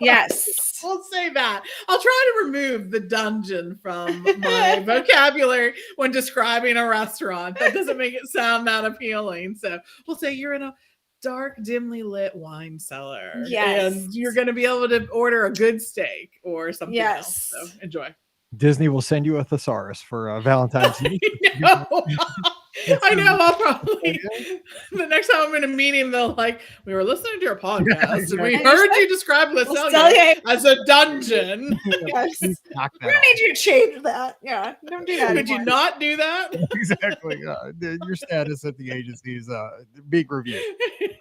Yes. We'll say that. I'll try to remove the dungeon from my vocabulary when describing a restaurant. That doesn't make it sound that appealing. So we'll say you're in a dark, dimly lit wine cellar. Yes. And you're going to be able to order a good steak or something else. So enjoy. Disney will send you a thesaurus for Valentine's Day. I know. I'll probably the next time I'm in a meeting, they'll like, we were listening to your podcast and we heard you describe Le Cellier as a dungeon. Yes. We don't need you to change that. Yeah, don't do that. Could you not do that? Exactly. Your status at the agency is big review.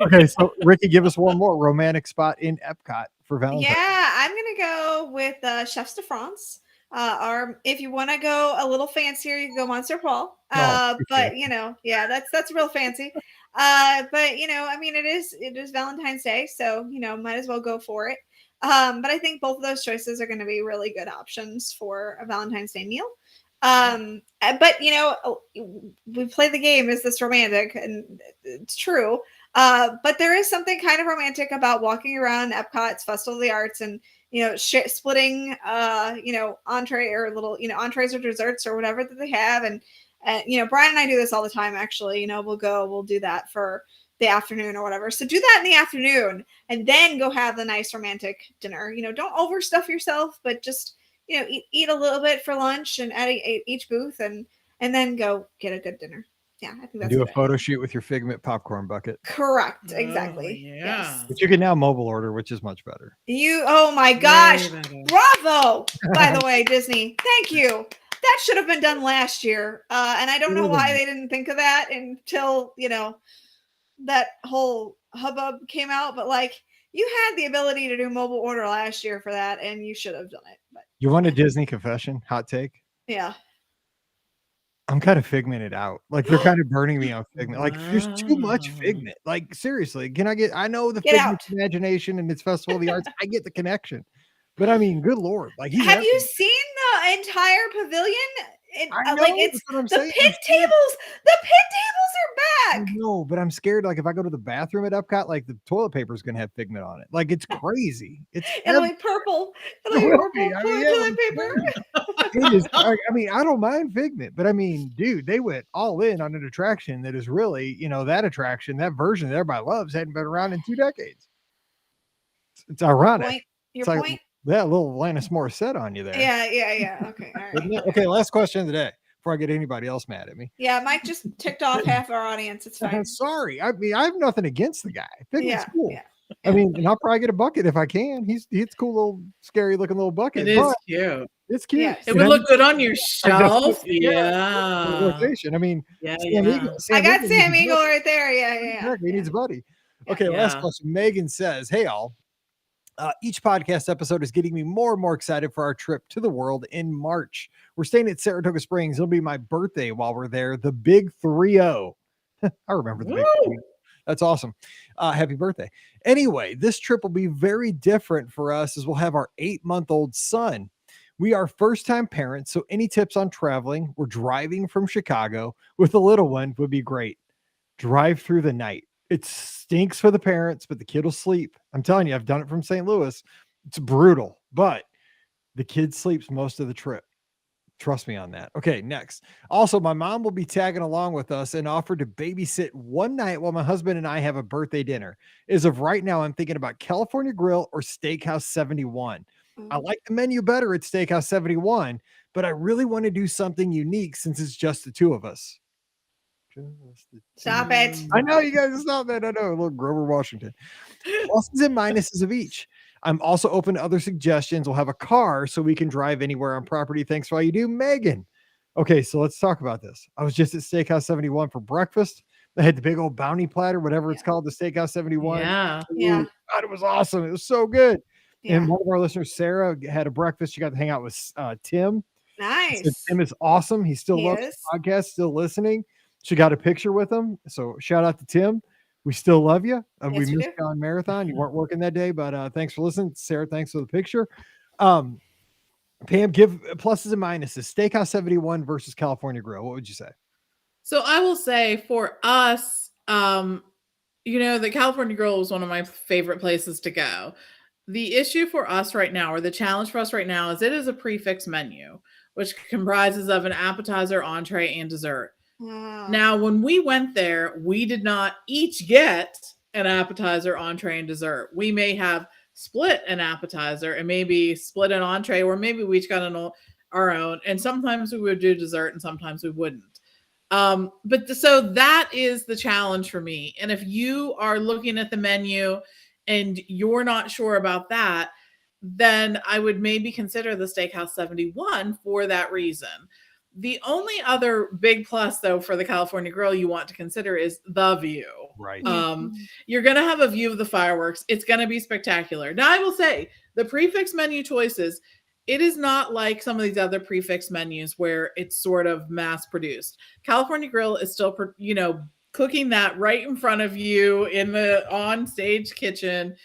Okay, so Ricky, give us one more romantic spot in Epcot for Valentine's. Yeah, I'm gonna go with Chefs de France. Or if you want to go a little fancier, you can go Monsieur Paul. But you know, that's real fancy. But you know, I mean, it is Valentine's Day, so you know, might as well go for it. But I think both of those choices are going to be really good options for a Valentine's Day meal. But you know, we play the game, is this romantic? And it's true. But there is something kind of romantic about walking around Epcot's Festival of the Arts and, you know, splitting, you know, entree or little, you know, entrees or desserts or whatever that they have. And, you know, Brian and I do this all the time, actually. You know, we'll do that for the afternoon or whatever. So do that in the afternoon and then go have the nice romantic dinner. You know, don't overstuff yourself, but just, you know, eat a little bit for lunch and at each booth and then go get a good dinner. Yeah, I think that's do a photo shoot with your Figment popcorn bucket. Correct, exactly. Yes. But you can now mobile order, which is much better. Oh my gosh, bravo! By the way, Disney, thank you. That should have been done last year, and I don't know why they didn't think of that until, you know, that whole hubbub came out. But like, you had the ability to do mobile order last year for that, and you should have done it. But you want a Disney confession? Hot take? Yeah. I'm kind of Figmented out. Like, they're kind of burning me on Figment. Like, there's too much Figment. Like, seriously, I know the Figment imagination and it's Festival of the Arts. I get the connection. But I mean, good Lord. Like, have you seen the entire pavilion I know, like it's what I'm the saying. pit tables. The pit tables are back. No, but I'm scared. Like if I go to the bathroom at Epcot, like the toilet paper is going to have figment on it. Like it's crazy. It'll be purple. It'll It be will purple be. I mean, yeah, toilet paper. it is. I mean, I don't mind figment, but I mean, dude, they went all in on an attraction that is really, that attraction, that version that everybody loves, hadn't been around in 2 decades. It's ironic. Your It's point. like that little Alanis Morissette on you there. Yeah. Okay. All right. Okay, last question of the day before I get anybody else mad at me. Yeah, Mike just ticked off half our audience. It's fine. Sorry. I mean, I have nothing against the guy. Figment's cool. Yeah. I mean, and I'll probably get a bucket if I can. He's a cool little scary looking little bucket. It is cute. It's cute. Yes. It would look good on your shelf. Yeah. Yeah. I mean, I got Sam Eagle right there. Yeah. Exactly. He needs a buddy. Okay, last question. Megan says, hey, all. Each podcast episode is getting me more and more excited for our trip to the world in March. We're staying at Saratoga Springs. It'll be my birthday while we're there. The big 3-0. I remember the big 3-0. That's awesome. Happy birthday. Anyway, this trip will be very different for us as we'll have our 8-month-old son. We are first-time parents, so any tips on traveling? We're driving from Chicago with the little one would be great. Drive through the night. It stinks for the parents, but the kid will sleep. I'm telling you, I've done it from St. Louis. It's brutal, but the kid sleeps most of the trip. Trust me on that. Okay, next. Also, my mom will be tagging along with us and offered to babysit one night while my husband and I have a birthday dinner. As of right now, I'm thinking about California Grill or Steakhouse 71. I like the menu better at Steakhouse 71, but I really want to do something unique since it's just the two of us. Stop it. I know you guys stop that. I know. A little Grover Washington. Pluses and minuses of each. I'm also open to other suggestions. We'll have a car so we can drive anywhere on property. Thanks for all you do, Megan. Okay, so let's talk about this. I was just at Steakhouse 71 for breakfast. They had the big old bounty platter, whatever it's called, the Steakhouse 71. Yeah. God, it was awesome. It was so good. Yeah. And one of our listeners, Sarah, had a breakfast. She got to hang out with Tim. Nice. So Tim is awesome. He still loves the podcast, still listening. She got a picture with him. So shout out to Tim. We still love you. We missed you on Marathon. You weren't working that day, but thanks for listening. Sarah, thanks for the picture. Pam, give pluses and minuses. Steakhouse 71 versus California Grill. What would you say? So I will say for us, the California Grill was one of my favorite places to go. The issue for us right now, or the challenge for us right now, is it is a prefix menu, which comprises of an appetizer, entree, and dessert. Wow. Now, when we went there, we did not each get an appetizer, entree, and dessert. We may have split an appetizer and maybe split an entree, or maybe we each got our own. And sometimes we would do dessert and sometimes we wouldn't. So that is the challenge for me. And if you are looking at the menu and you're not sure about that, then I would maybe consider the Steakhouse 71 for that reason. The only other big plus, though, for the California Grill you want to consider is the view. Right. You're going to have a view of the fireworks. It's going to be spectacular. Now, I will say the prefix menu choices, it is not like some of these other prefix menus where it's sort of mass produced. California Grill is still, cooking that right in front of you in the on-stage kitchen.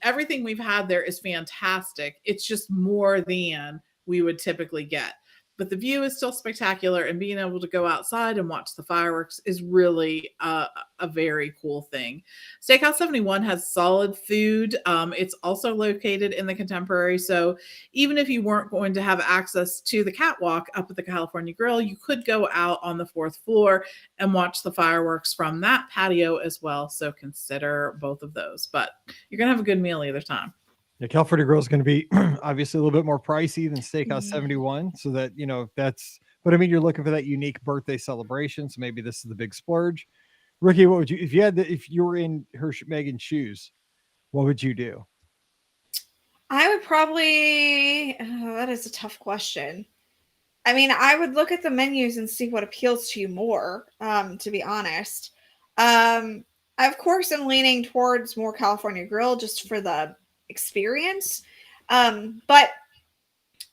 Everything we've had there is fantastic. It's just more than we would typically get. But the view is still spectacular, and being able to go outside and watch the fireworks is really a very cool thing. Steakhouse 71 has solid food. It's also located in the Contemporary, so even if you weren't going to have access to the catwalk up at the California Grill, you could go out on the 4th floor and watch the fireworks from that patio as well. So consider both of those, but you're going to have a good meal either time. The California Grill is going to be obviously a little bit more pricey than Steakhouse 71. So that, but I mean, you're looking for that unique birthday celebration. So maybe this is the big splurge. Ricky, what would you, if you were in Megan's shoes, what would you do? I would probably, that is a tough question. I mean, I would look at the menus and see what appeals to you more, to be honest. I, of course, am leaning towards more California Grill just for the experience. But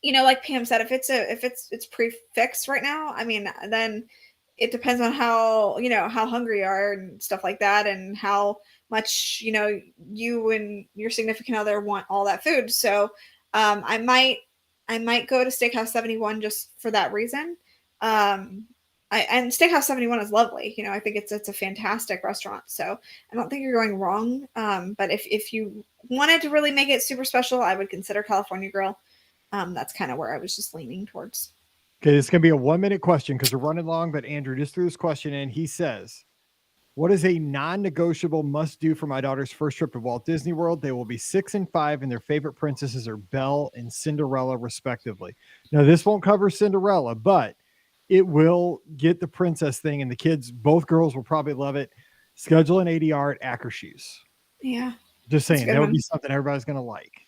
like Pam said, if it's prefixed right now, I mean, then it depends on how hungry you are and stuff like that, and how much you and your significant other want all that food. So I might I might go to Steakhouse 71 just for that reason. And Steakhouse 71 is lovely. You know, I think it's a fantastic restaurant. So I don't think you're going wrong. But if you wanted to really make it super special, I would consider California Grill. That's kind of where I was just leaning towards. Okay, this is going to be a 1-minute question because we're running long, but Andrew just threw this question in. He says, what is a non-negotiable must-do for my daughter's first trip to Walt Disney World? They will be 6 and 5, and their favorite princesses are Belle and Cinderella, respectively. Now, this won't cover Cinderella, but it will get the princess thing, and the kids, both girls, will probably love it. Schedule an ADR at Akershue's. Yeah. Just saying, that would be something everybody's going to like.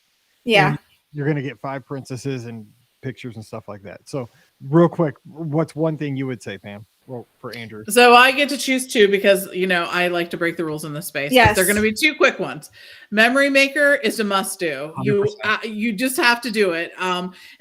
Yeah. And you're going to get 5 princesses and pictures and stuff like that. So real quick, what's one thing you would say, Pam, for Andrew? So I get to choose 2 because, you know, I like to break the rules in this space. Yes. But they're going to be 2 quick ones. Memory Maker is a must do. You just have to do it.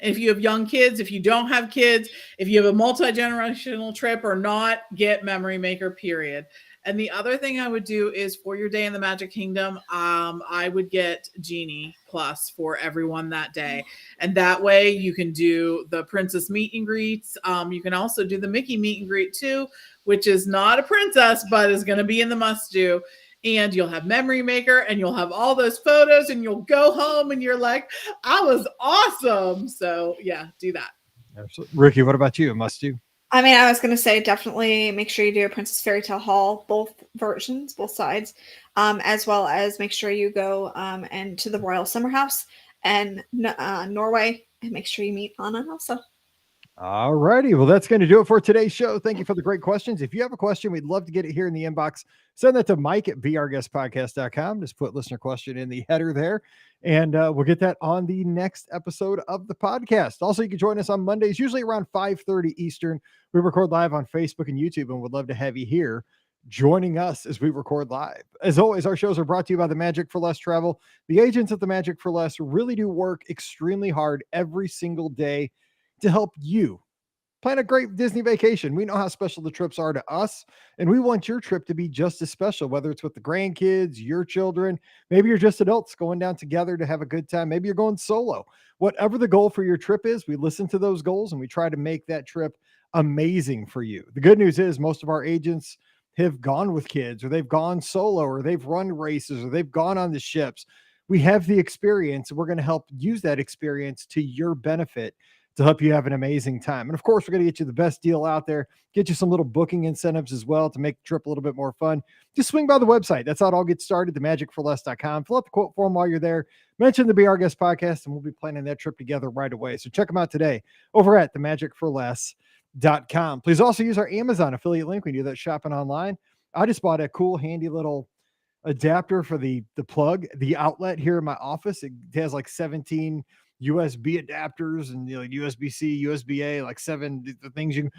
If you have young kids, if you don't have kids, if you have a multi-generational trip or not, get Memory Maker, period. And the other thing I would do is for your day in the Magic Kingdom, I would get Genie Plus for everyone that day. And that way you can do the princess meet and greets. You can also do the Mickey meet and greet too, which is not a princess, but is going to be in the must do. And you'll have Memory Maker and you'll have all those photos and you'll go home and you're like, I was awesome. So yeah, do that. Absolutely. Ricky, what about you? A must do? I mean, I was going to say definitely make sure you do a Princess Fairy Tale Hall, both versions, both sides, as well as make sure you go and to the Royal Summer House and Norway, and make sure you meet Anna also. All righty. Well, that's going to do it for today's show. Thank you for the great questions. If you have a question, we'd love to get it here in the inbox. Send that to Mike@BRGuestPodcast.com. Just put listener question in the header there, and we'll get that on the next episode of the podcast. Also, you can join us on Mondays, usually around 5:30 Eastern. We record live on Facebook and YouTube, and would love to have you here joining us as we record live. As always, our shows are brought to you by the Magic for Less Travel. The agents at the Magic for Less really do work extremely hard every single day to help you plan a great Disney vacation. We know how special the trips are to us, and we want your trip to be just as special, whether it's with the grandkids, your children, maybe you're just adults going down together to have a good time. Maybe you're going solo. Whatever the goal for your trip is, we listen to those goals and we try to make that trip amazing for you. The good news is most of our agents have gone with kids, or they've gone solo, or they've run races, or they've gone on the ships. We have the experience, and we're going to help use that experience to your benefit to help you have an amazing time. And of course, we're going to get you the best deal out there, get you some little booking incentives as well to make the trip a little bit more fun. Just swing by the website. That's how it all gets started, themagicforless.com. Fill out the quote form while you're there. Mention the Be Our Guest podcast, and we'll be planning that trip together right away. So check them out today over at themagicforless.com. Please also use our Amazon affiliate link when you do that shopping online. I just bought a cool, handy little adapter for the plug, the outlet here in my office. It has like 17 USB adapters and USB-C, USB-A, like 7 the things you can.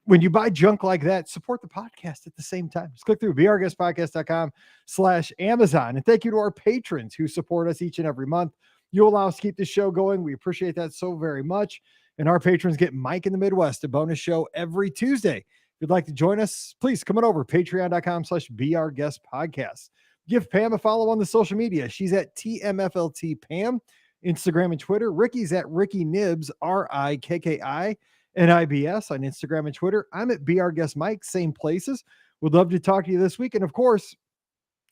When you buy junk like that, support the podcast at the same time. Just click through beourguestpodcast.com/Amazon. And thank you to our patrons who support us each and every month. You allow us to keep this show going. We appreciate that so very much. And our patrons get Mike in the Midwest, a bonus show every Tuesday. If you'd like to join us, please come on over, patreon.com/beourguestpodcast. Give Pam a follow on the social media. She's at TMFLT Pam. Instagram and Twitter. Ricky's at Ricky Nibs, RIKKINIBS on Instagram and Twitter. I'm at Be Our Guest Mike, same places. Would love to talk to you this week. And of course,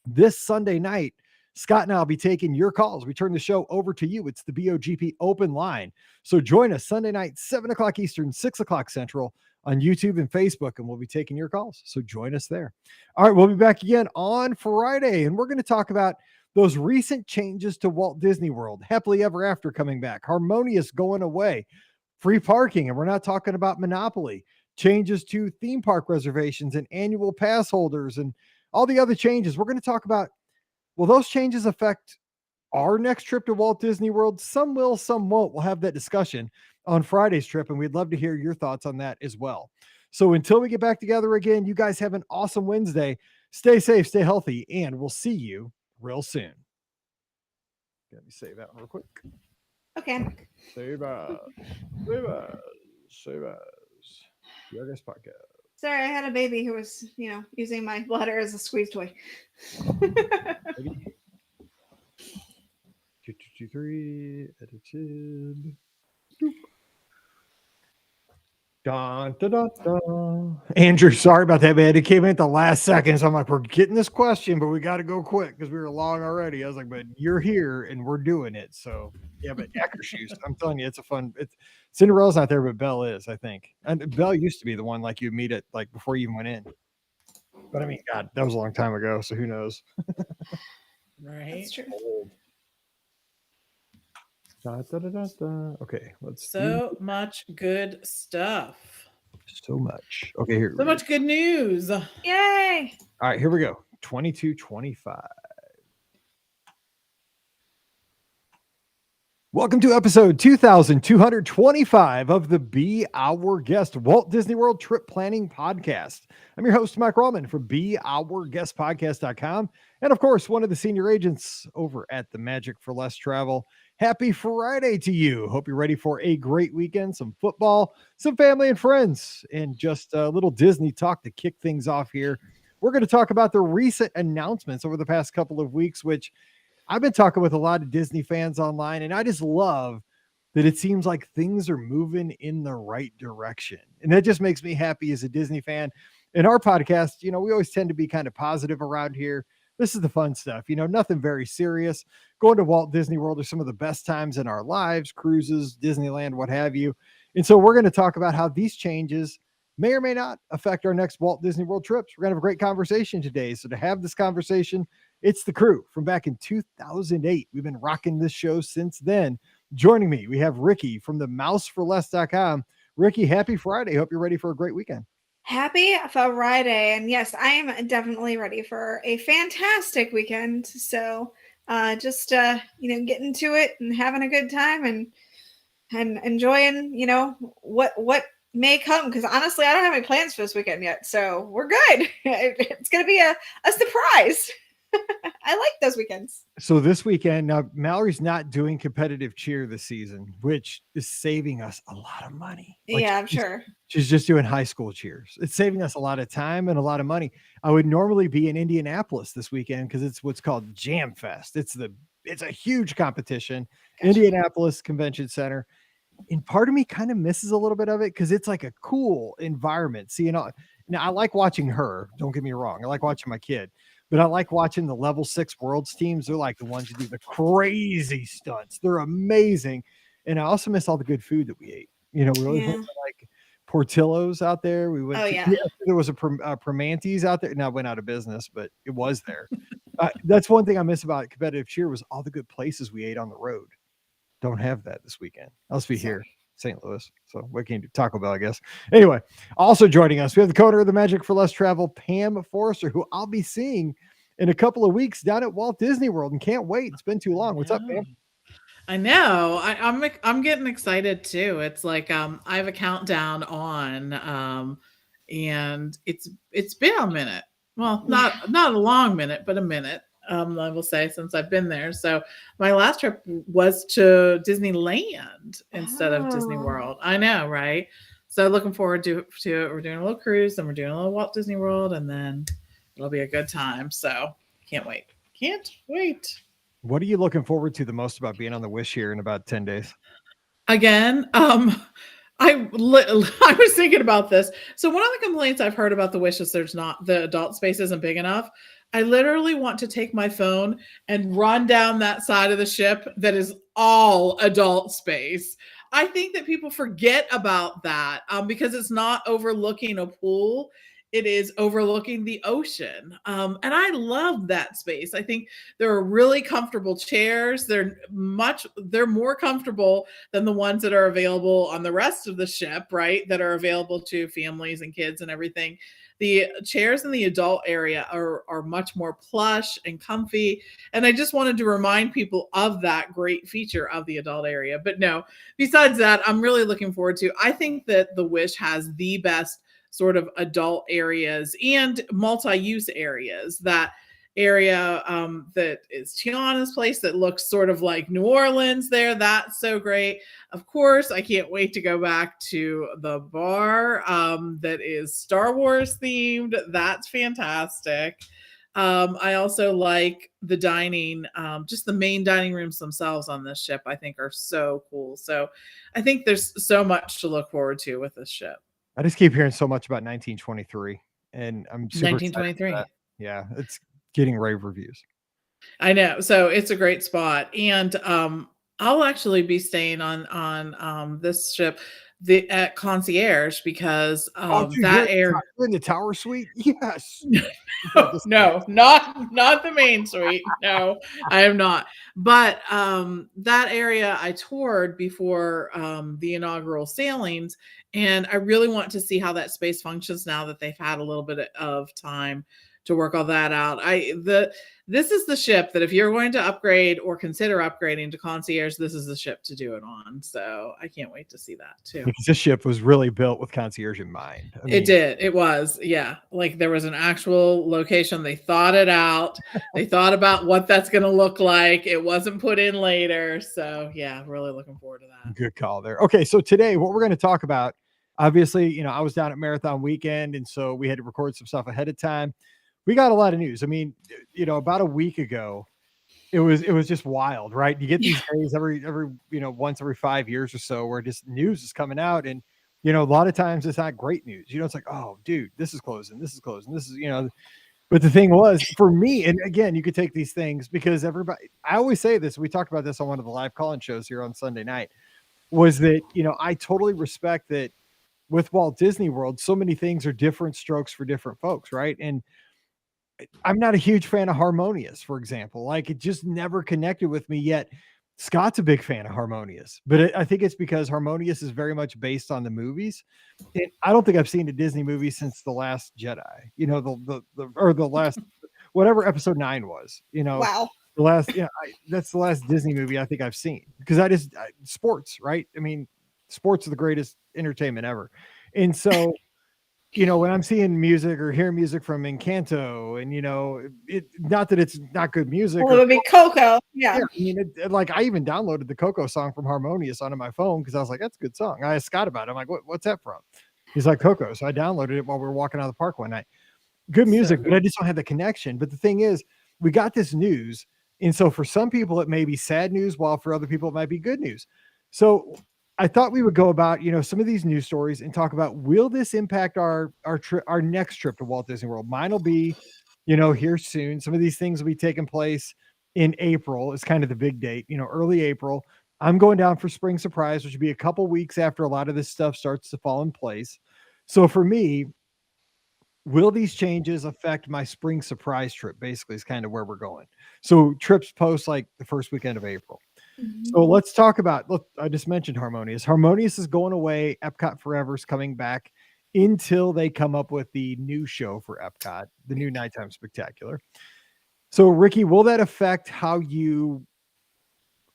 this Sunday night, Scott and I will be taking your calls. We turn the show over to you. It's the BOGP open line. So join us Sunday night, 7 o'clock Eastern, 6 o'clock Central on YouTube and Facebook, and we'll be taking your calls. So join us there. All right, we'll be back again on Friday, and we're going to talk about those recent changes to Walt Disney World. Happily Ever After coming back. Harmonious going away. Free parking, and we're not talking about Monopoly. Changes to theme park reservations and annual pass holders and all the other changes. We're going to talk about, will those changes affect our next trip to Walt Disney World? Some will, some won't. We'll have that discussion on Friday's trip, and we'd love to hear your thoughts on that as well. So until we get back together again, you guys have an awesome Wednesday. Stay safe, stay healthy, and we'll see you real soon. Let me save that one real quick. Okay. Save us. Your Guest Podcast. Sorry, I had a baby who was, using my bladder as a squeeze toy. 2, 2, 2, 3, edited. Dun, dun, dun, dun. Andrew, sorry about that, man. It came in at the last second. So I'm like, we're getting this question, but we got to go quick because we were long already. I was like, but you're here and we're doing it. So yeah, but Akershus, I'm telling you, it's a fun. It's Cinderella's not there, but Belle is, I think. And Belle used to be the one like you meet it like before you even went in. But I mean, God, that was a long time ago. So who knows? Right. That's true. Da, da, da, da, da. Okay, let's so much good stuff. So much. Okay, here. So much good news. Yay! All right, here we go. 2225. Welcome to episode 2225 of the Be Our Guest Walt Disney World Trip Planning Podcast. I'm your host, Mike Rallman from BeOurGuestPodcast.com. And of course, one of the senior agents over at the Magic for Less Travel. Happy Friday to you. Hope you're ready for a great weekend, some football, some family and friends, and just a little Disney talk to kick things off here. We're going to talk about the recent announcements over the past couple of weeks, which I've been talking with a lot of Disney fans online, and I just love that it seems like things are moving in the right direction. And that just makes me happy as a Disney fan. In our podcast, we always tend to be kind of positive around here. This is the fun stuff, nothing very serious. Going to Walt Disney World are some of the best times in our lives, cruises, Disneyland, what have you. And so we're going to talk about how these changes may or may not affect our next Walt Disney World trips. We're going to have a great conversation today. So to have this conversation, it's the crew from back in 2008. We've been rocking this show since then. Joining me, we have Ricky from the mouseforless.com. Ricky, happy Friday. Hope you're ready for a great weekend. Happy Friday. And yes, I am definitely ready for a fantastic weekend. So just getting to it and having a good time and enjoying, what may come, because honestly, I don't have any plans for this weekend yet. So we're good. It's gonna be a surprise. I like those weekends. So this weekend, now Mallory's not doing competitive cheer this season, which is saving us a lot of money. Yeah, I'm sure. She's just doing high school cheers. It's saving us a lot of time and a lot of money. I would normally be in Indianapolis this weekend because it's what's called Jam Fest. It's a huge competition, gotcha. Indianapolis Convention Center. And part of me kind of misses a little bit of it because it's like a cool environment. See, now I like watching her. Don't get me wrong. I like watching my kid. But I like watching the level 6 worlds teams. They're like the ones who do the crazy stunts. They're amazing. And I also miss all the good food that we ate. We really went to like Portillo's out there. We went there was a Primanti's out there. Now it went out of business, but it was there. That's one thing I miss about competitive cheer was all the good places we ate on the road. Don't have that this weekend. I'll just be here. St. Louis. So what can you do? Taco Bell, I guess. Anyway, also joining us, we have the co-owner of the Magic for Less Travel, Pam Forrester, who I'll be seeing in a couple of weeks down at Walt Disney World and can't wait. It's been too long. What's up, Pam? I know. I'm getting excited too. It's like I have a countdown on and it's been a minute. Well, not a long minute, but a minute. I will say, since I've been there. So my last trip was to Disneyland instead of Disney World. I know, right? So looking forward to it. We're doing a little cruise and we're doing a little Walt Disney World, and then it'll be a good time. So can't wait. Can't wait. What are you looking forward to the most about being on the Wish here in about 10 days? Again, I was thinking about this. So one of the complaints I've heard about the Wish is the adult space isn't big enough. I literally want to take my phone and run down that side of the ship that is all adult space. I think that people forget about that because it's not overlooking a pool. It is overlooking the ocean. And I love that space. I think there are really comfortable chairs. They're more comfortable than the ones that are available on the rest of the ship, right? That are available to families and kids and everything. The chairs in the adult area are much more plush and comfy. And I just wanted to remind people of that great feature of the adult area. But no, besides that, I'm really looking forward to, I think that the Wish has the best sort of adult areas and multi-use areas. That area that is Tiana's place that looks sort of like New Orleans there. That's so great. Of course, I can't wait to go back to the bar that is Star Wars themed. That's fantastic. I also like the dining, just the main dining rooms themselves on this ship, I think are so cool. So I think there's so much to look forward to with this ship. I just keep hearing so much about 1923, and I'm super excited 1923. for that. Yeah, it's getting rave reviews. I know. So it's a great spot. And I'll actually be staying on this ship at Concierge because Dude, that you're air in the tower suite? Yes. no, not the main suite. No, I am not. But that area I toured before the inaugural sailings, and I really want to see how that space functions now that they've had a little bit of time to work all that out. This is the ship that if you're going to upgrade or consider upgrading to Concierge, this is the ship to do it on. So I can't wait to see that too. Because this ship was really built with Concierge in mind. I mean, it did. It was. Yeah. Like there was an actual location. They thought it out. They thought about what that's going to look like. It wasn't put in later. So yeah, really looking forward to that. Good call there. Okay. So today, what we're going to talk about, obviously, I was down at Marathon Weekend, and so we had to record some stuff ahead of time. We got a lot of news. I mean, about a week ago, it was just wild, right? You get these days every once every 5 years or so where just news is coming out, and a lot of times it's not great news. It's like, oh, dude, this is closing, this is, but the thing was for me, and again, you could take these things because everybody, I always say this, we talked about this on one of the live call-in shows here on Sunday night, was that, I totally respect that with Walt Disney World, so many things are different strokes for different folks, right? And I'm not a huge fan of Harmonious, for example. Like, it just never connected with me yet. Scott's a big fan of Harmonious, but I think it's because Harmonious is very much based on the movies. And I don't think I've seen a Disney movie since The Last Jedi, the last, whatever episode 9 was, Wow. The last, that's the last Disney movie I think I've seen, because sports, right? I mean, sports are the greatest entertainment ever. And so, when I'm seeing music or hearing music from Encanto, and it, not that it's not good music. Well, it would be Coco. Yeah. I mean, like I even downloaded the Coco song from Harmonious onto my phone because I was like, that's a good song. I asked Scott about it. I'm like, what's that from? He's like, Coco. So I downloaded it while we were walking out of the park one night. Good music, but I just don't have the connection. But the thing is, we got this news. And so for some people, it may be sad news, while for other people, it might be good news. So I thought we would go about, some of these news stories and talk about, will this impact our next trip to Walt Disney World? Mine will be, here soon. Some of these things will be taking place in April. It's kind of the big date, early April. I'm going down for Spring Surprise, which will be a couple weeks after a lot of this stuff starts to fall in place. So for me, will these changes affect my Spring Surprise trip? Basically is kind of where we're going. So trips post like the first weekend of April. Mm-hmm. So let's talk about, look, I just mentioned Harmonious. Harmonious is going away. Epcot Forever is coming back until they come up with the new show for Epcot, the new Nighttime Spectacular. So Ricky, will that affect how you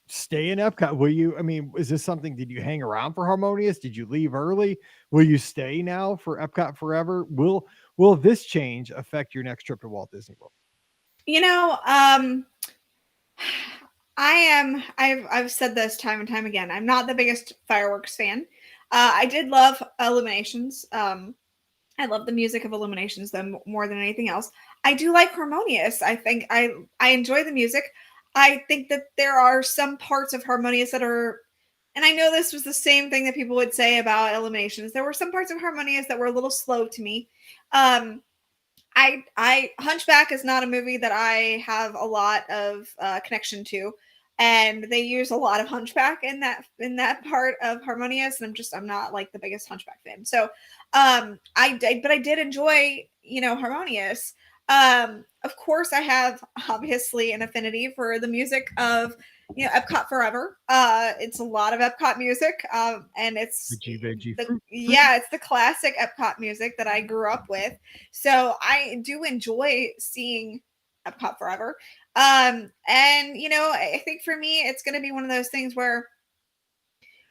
stay in Epcot? Will you, is this something, did you hang around for Harmonious? Did you leave early? Will you stay now for Epcot Forever? Will this change affect your next trip to Walt Disney World? I've said this time and time again. I'm not the biggest fireworks fan. I did love Illuminations. I love the music of Illuminations though more than anything else. I do like Harmonious. I think I enjoy the music. I think that there are some parts of Harmonious that are, and I know this was the same thing that people would say about Illuminations. There were some parts of Harmonious that were a little slow to me. Hunchback is not a movie that I have a lot of connection to, and they use a lot of Hunchback in that part of Harmonious, and I'm not like the biggest Hunchback fan. So, but I did enjoy, Harmonious. Of course, I have obviously an affinity for the music of Epcot Forever. It's a lot of Epcot music, and it's it's the classic Epcot music that I grew up with. So I do enjoy seeing Epcot Forever. And I think for me, it's going to be one of those things where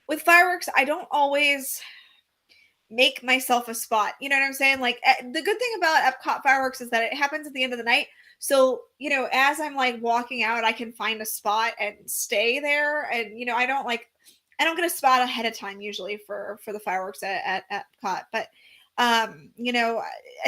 with fireworks, I don't always make myself a spot. You know what I'm saying? Like, the good thing about Epcot Fireworks is that it happens at the end of the night. So, as I'm like walking out, I can find a spot and stay there. And, I don't get a spot ahead of time usually for the fireworks at Epcot. But, I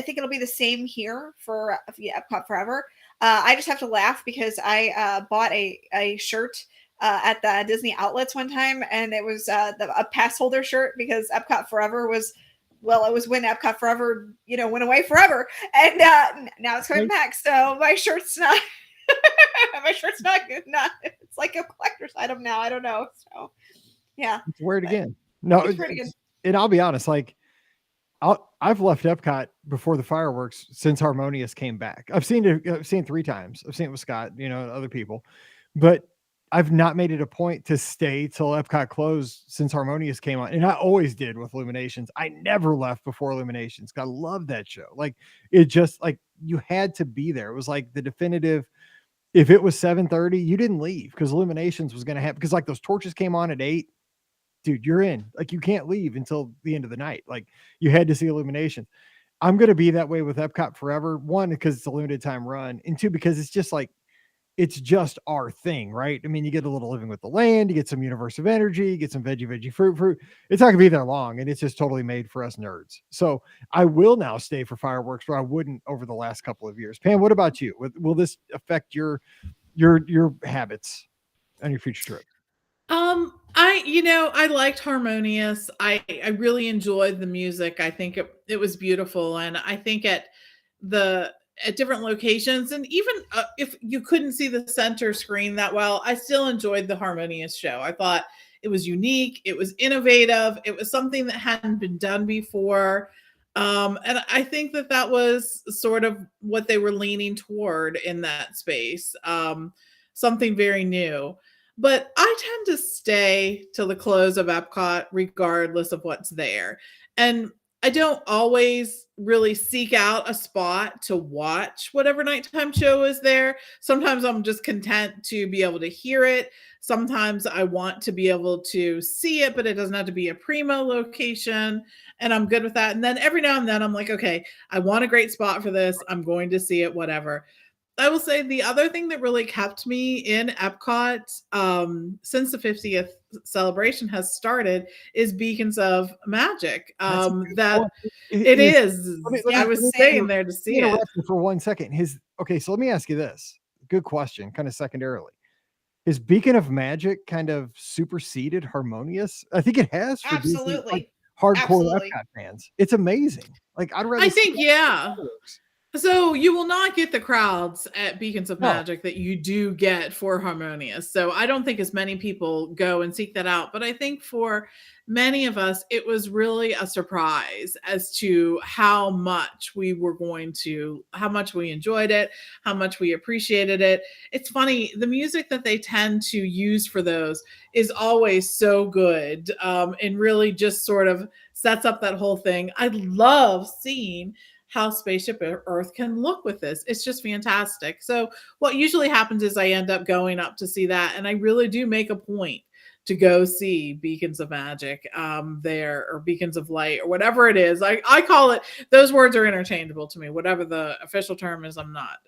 think it'll be the same here for Epcot Forever. I just have to laugh because I bought a shirt at the Disney outlets one time, and it was a pass holder shirt because Epcot Forever was well, it was when Epcot Forever, went away forever, and now it's coming back. So my shirt's not, not. It's like a collector's item now. I don't know. So yeah, it's weird again. No, it's pretty good. And I'll be honest, like I've left Epcot before the fireworks since Harmonious came back. I've seen it 3 times. I've seen it with Scott, other people, but I've not made it a point to stay till Epcot closed since Harmonious came on. And I always did with Illuminations. I never left before Illuminations. I love that show. Like it just like you had to be there. It was like the definitive. If it was 7:30, you didn't leave because Illuminations was going to happen. Because like those torches came on at 8. Dude, you're in. Like you can't leave until the end of the night. Like you had to see Illuminations. I'm going to be that way with Epcot forever. 1, because it's a limited time run, and 2, because it's just like it's just our thing, right? I mean, you get a little living with the land, you get some universe of energy, you get some veggie fruit. It's not gonna be there long, and it's just totally made for us nerds. So I will now stay for fireworks where I wouldn't over the last couple of years. Pam, what about you? Will this affect your habits on your future trip? I liked Harmonious. I really enjoyed the music. I think it was beautiful, and I think at different locations, and even if you couldn't see the center screen that well, I still enjoyed the Harmonious show. I thought it was unique, it was innovative, it was something that hadn't been done before. And I think that was sort of what they were leaning toward in that space, something very new. But I tend to stay till the close of Epcot, regardless of what's there. And I don't always really seek out a spot to watch whatever nighttime show is there. Sometimes I'm just content to be able to hear it. Sometimes I want to be able to see it, but it doesn't have to be a primo location. And I'm good with that. And then every now and then I'm like, okay, I want a great spot for this. I'm going to see it, whatever. I will say the other thing that really kept me in Epcot since the 50th celebration has started is Beacons of Magic. I was staying there to see it. For 1 second. So let me ask you this. Good question, kind of secondarily. Is Beacon of Magic kind of superseded Harmonious? I think it has for absolutely Disney, like, hardcore Epcot fans. It's amazing. Like I think so you will not get the crowds at Beacons of Magic that you do get for Harmonious. So I don't think as many people go and seek that out. But I think for many of us, it was really a surprise as to how much we enjoyed it, how much we appreciated it. It's funny, the music that they tend to use for those is always so good, and really just sort of sets up that whole thing. I love seeing how Spaceship Earth can look with this. It's just fantastic. So what usually happens is I end up going up to see that, and I really do make a point to go see Beacons of Magic there, or Beacons of Light, or whatever it is. I call it, those words are interchangeable to me. Whatever the official term is, I'm not,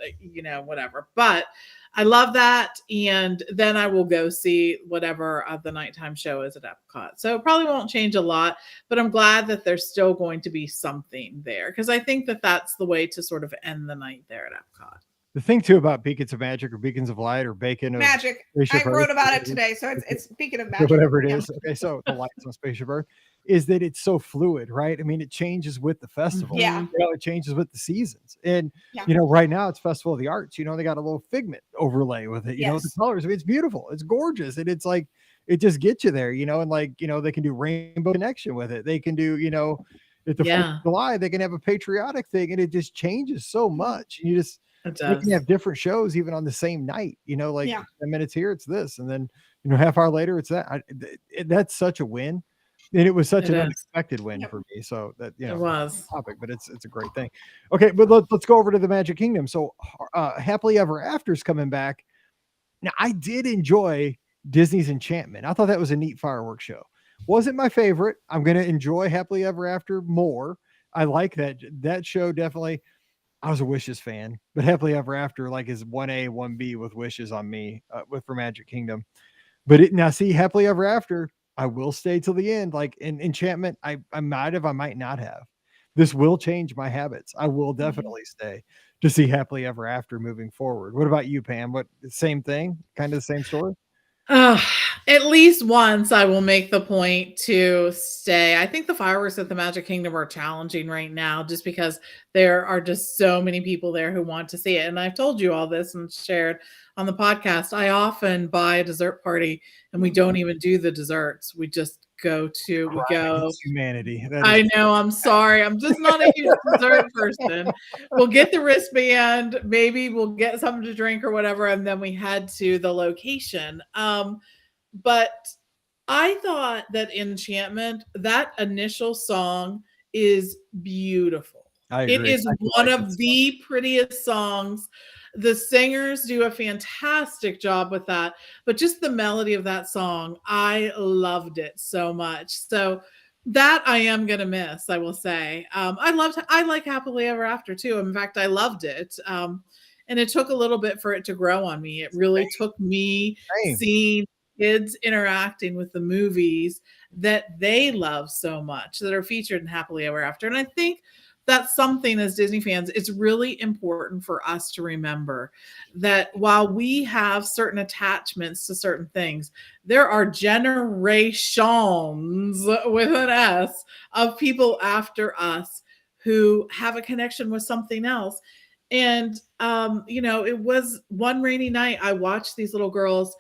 whatever. But I love that. And then I will go see whatever the nighttime show is at Epcot. So it probably won't change a lot, but I'm glad that there's still going to be something there, because I think that that's the way to sort of end the night there at Epcot. The thing too about Beacons of Magic or Beacons of Light or Bacon of Magic, I wrote about it today, so it's Beacon of Magic, whatever it is. Okay, so the lights on Spaceship Earth is that it's so fluid, right? I mean, it changes with the festival. Yeah, it changes with the seasons, and right now it's Festival of the Arts. They got a little Figment overlay with it. The colors. I mean, it's beautiful, it's gorgeous, and it's like it just gets you there. And like they can do Rainbow Connection with it. They can do at the 4th of July they can have a patriotic thing, and it just changes so much. And you can have different shows even on the same night, 10 minutes here, it's this. And then, half hour later, it's that. That's such a win. And it was such an unexpected win for me. So that, it was topic, but it's a great thing. Okay. But let's go over to the Magic Kingdom. So Happily Ever After's coming back. Now I did enjoy Disney's Enchantment. I thought that was a neat fireworks show. Wasn't my favorite. I'm going to enjoy Happily Ever After more. I like that show. Definitely. I was a Wishes fan, but Happily Ever After is 1A, 1B with Wishes on me for Magic Kingdom. But now see, Happily Ever After, I will stay till the end. Like in Enchantment, I might have, I might not have. This will change my habits. I will definitely stay to see Happily Ever After moving forward. What about you, Pam? What, same thing? Kind of the same story? At least once I will make the point to stay. I think the fireworks at the Magic Kingdom are challenging right now just because there are just so many people there who want to see it. And I've told you all this and shared on the podcast. I often buy a dessert party and we don't even do the desserts. We just we go. Humanity. I know. I'm sorry. I'm just not a huge dessert person. We'll get the wristband. Maybe we'll get something to drink or whatever. And then we head to the location. But I thought that Enchantment, that initial song is beautiful. I It agree. is one of the prettiest songs. The singers do a fantastic job with that, but just the melody of that song, I loved it so much. So that I am gonna miss, I will say. I like Happily Ever After too. In fact, I loved it. And it took a little bit for it to grow on me. It really took me seeing kids interacting with the movies that they love so much that are featured in Happily Ever After. And I think that's something as Disney fans, it's really important for us to remember that while we have certain attachments to certain things, there are generations with an S of people after us who have a connection with something else. And, it was one rainy night, I watched these little girls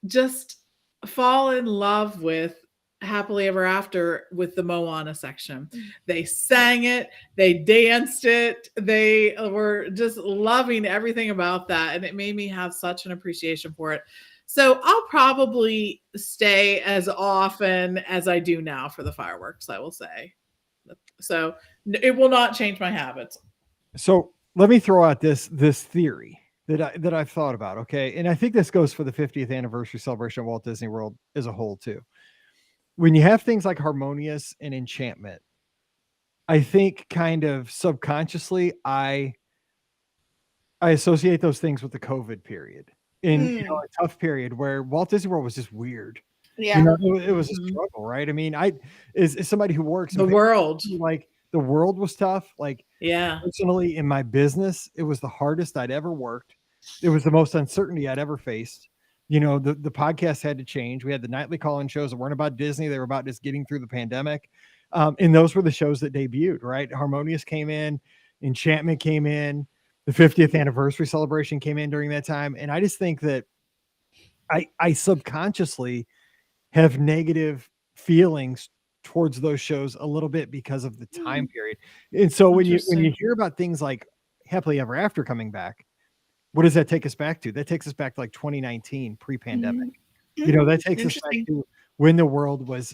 just fall in love with Happily Ever After with the Moana section. They sang it, they danced it, they were just loving everything about that. And it made me have such an appreciation for it. So I'll probably stay as often as I do now for the fireworks, I will say. So it will not change my habits. So let me throw out this theory that I've thought about. Okay. And I think this goes for the 50th anniversary celebration of Walt Disney World as a whole too. When you have things like Harmonious and Enchantment, I think kind of subconsciously I associate those things with the COVID period in a tough period where Walt Disney World was just weird. Yeah. It was a struggle, right? I mean, is somebody who works the world, like the world was tough. Like, yeah, personally in my business, it was the hardest I'd ever worked. It was the most uncertainty I'd ever faced. The podcast had to change. We had the nightly call-in shows that weren't about Disney. They were about just getting through the pandemic. And those were the shows that debuted, right? Harmonious came in, Enchantment came in, the 50th anniversary celebration came in during that time. And I just think that I subconsciously have negative feelings towards those shows a little bit because of the time period. And so when you hear about things like Happily Ever After coming back, what does that take us back to? That takes us back to like 2019 pre-pandemic. That takes us back to when the world was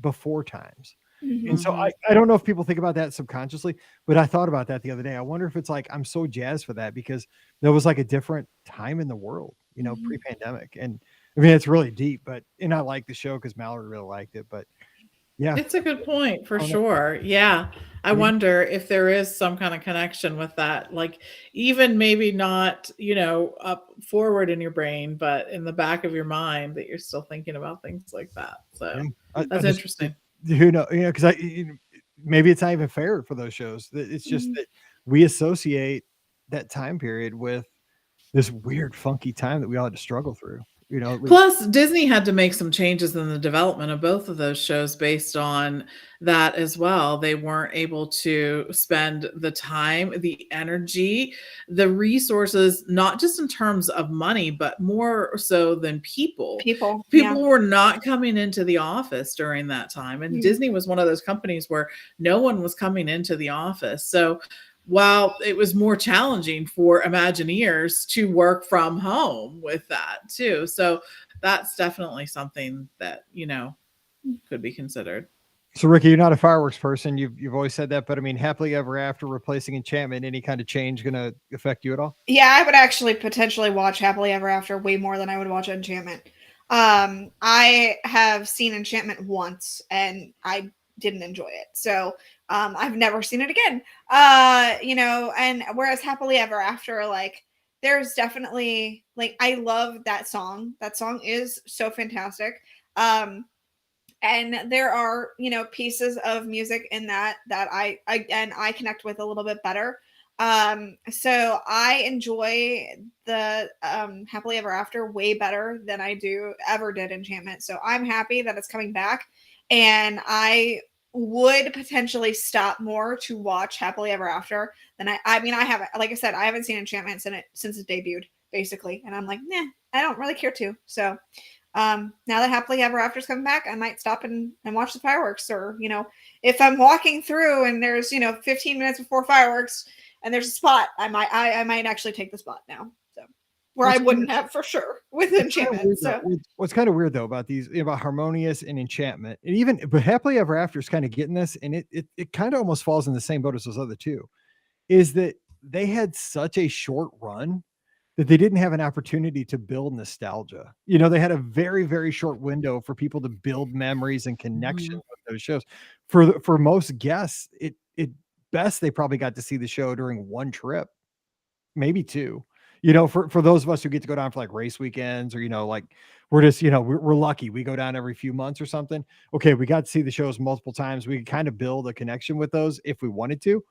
before times. And so I don't know if people think about that subconsciously, but I thought about that the other day. I wonder if it's like I'm so jazzed for that because there was like a different time in the world, pre-pandemic. And I mean, it's really deep, and I like the show because Mallory really liked it. But yeah, it's a good point for sure. Yeah. I wonder if there is some kind of connection with that. Like even maybe not, up forward in your brain, but in the back of your mind that you're still thinking about things like that. So that's interesting. Who knows? Because maybe it's not even fair for those shows. It's just that we associate that time period with this weird, funky time that we all had to struggle through. Plus Disney had to make some changes in the development of both of those shows based on that as well. They weren't able to spend the time, the energy, the resources, not just in terms of money, but more so than people. People were not coming into the office during that time. And Disney was one of those companies where no one was coming into the office. So while it was more challenging for Imagineers to work from home with that too. So that's definitely something that, could be considered. So Ricky, you're not a fireworks person. You've always said that, but I mean, Happily Ever After replacing Enchantment, any kind of change going to affect you at all? Yeah, I would actually potentially watch Happily Ever After way more than I would watch Enchantment. I have seen Enchantment once and I didn't enjoy it. So I've never seen it again. And whereas Happily Ever After, like there's definitely like I love that song. That song is so fantastic. And there are, pieces of music in that I connect with a little bit better. So I enjoy the Happily Ever After way better than I ever did Enchantment. So I'm happy that it's coming back, and I would potentially stop more to watch Happily Ever After than I mean, I haven't, like I said, I haven't seen Enchantment since it debuted, basically, and I'm like, nah, I don't really care to. So now that Happily Ever After's coming back, I might stop and watch the fireworks, or if I'm walking through and there's 15 minutes before fireworks and there's a spot, I might actually take the spot now. So where I wouldn't have for sure with Enchantment. So what's kind of weird though about these, about Harmonious and Enchantment, and but Happily Ever After is kind of getting this, and it kind of almost falls in the same boat as those other two, is that they had such a short run that they didn't have an opportunity to build nostalgia. They had a very, very short window for people to build memories and connection with those shows. For most guests, it best they probably got to see the show during one trip, maybe two. For those of us who get to go down for like race weekends, or like we're just we're lucky we go down every few months or something. Okay, we got to see the shows multiple times. We could kind of build a connection with those if we wanted to,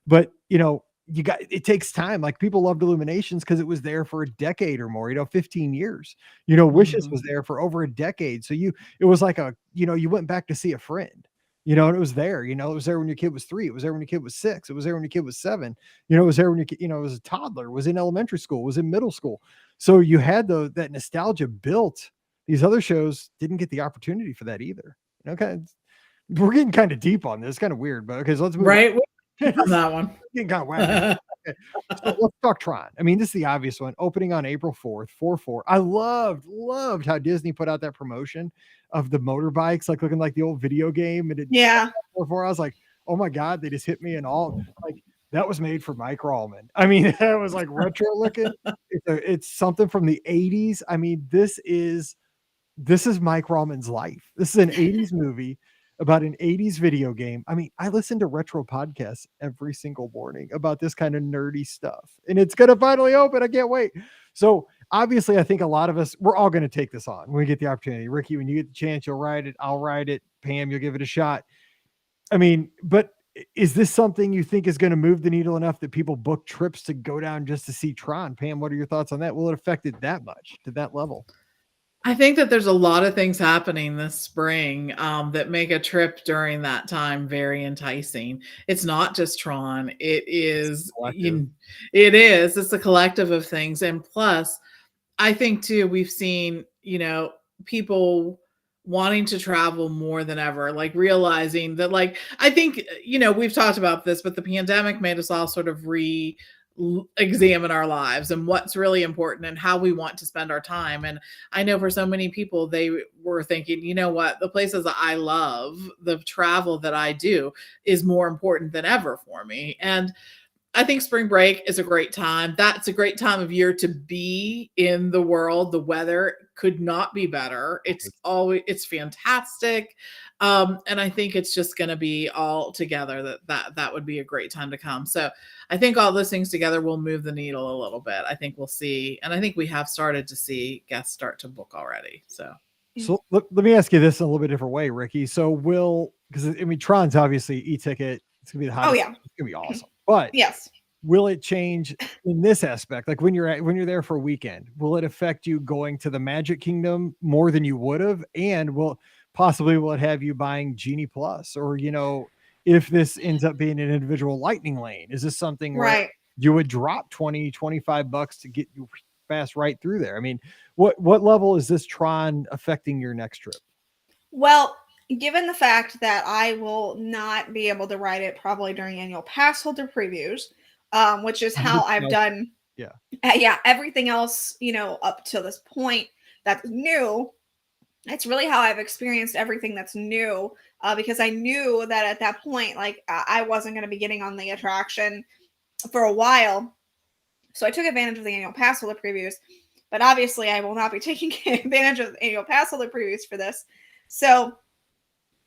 but it takes time. Like, people loved Illuminations because it was there for a decade or more, 15 years. Wishes was there for over a decade. So it was like you went back to see a friend, and it was there. It was there when your kid was 3. It was there when your kid was 6. It was there when your kid was 7. It was there when your kid, it was a toddler, was in elementary school, was in middle school. So you had that nostalgia built. These other shows didn't get the opportunity for that either. Okay. We're getting kind of deep on this. Kind of weird, but okay, so let's move right on that one. Getting kind of wacky. Okay. So let's talk Tron. I mean, this is the obvious one. Opening on April 4th, 4/4. I loved how Disney put out that promotion of the motorbikes, like looking like the old video game. And yeah, 4/4. I was like, oh my God, they just hit me, and all like that was made for Mike Rallman. I mean, that was like retro looking. It's something from the 80s. I mean, this is Mike Rallman's life. This is an 80s movie about an 80s video game. I mean, I listen to retro podcasts every single morning about this kind of nerdy stuff, and it's going to finally open. I can't wait. So obviously, I think a lot of us, we're all going to take this on when we get the opportunity. Ricky, when you get the chance, you'll ride it. I'll ride it. Pam, you'll give it a shot. I mean, but is this something you think is going to move the needle enough that people book trips to go down just to see Tron? Pam, what are your thoughts on that? Will it affect it that much, to that level? I think that there's a lot of things happening this spring that make a trip during that time very enticing. It's not just Tron. It is, it's a collective of things. And plus, I think too, we've seen, people wanting to travel more than ever, like realizing that, like, I think, we've talked about this, but the pandemic made us all sort of examine our lives and what's really important and how we want to spend our time. And I know for so many people, they were thinking, you know what, the places that I love, the travel that I do is more important than ever for me. And I think spring break is a great time. That's a great time of year to be in the world. The weather could not be better. It's fantastic. And I think it's just going to be all together that would be a great time to come. So I think all those things together will move the needle a little bit. I think we'll see. And I think we have started to see guests start to book already. So let me ask you this in a little bit different way, Ricky. So because I mean, Tron's obviously e-ticket. It's going to be the hottest. Oh yeah. It's going to be awesome. But yes. Will it change in this aspect? Like when you're there for a weekend, will it affect you going to the Magic Kingdom more than you would have? And will it have you buying Genie Plus? Or, if this ends up being an individual lightning lane, is this something where you would drop $20-$25 to get you fast right through there? I mean, what level is this Tron affecting your next trip? Well, given the fact that I will not be able to ride it probably during annual pass holder previews, which is how I've done everything else, up to this point that's new. It's really how I've experienced everything that's new, because I knew that at that point, like, I wasn't going to be getting on the attraction for a while. So I took advantage of the annual pass holder previews, but obviously I will not be taking advantage of the annual pass holder previews for this. So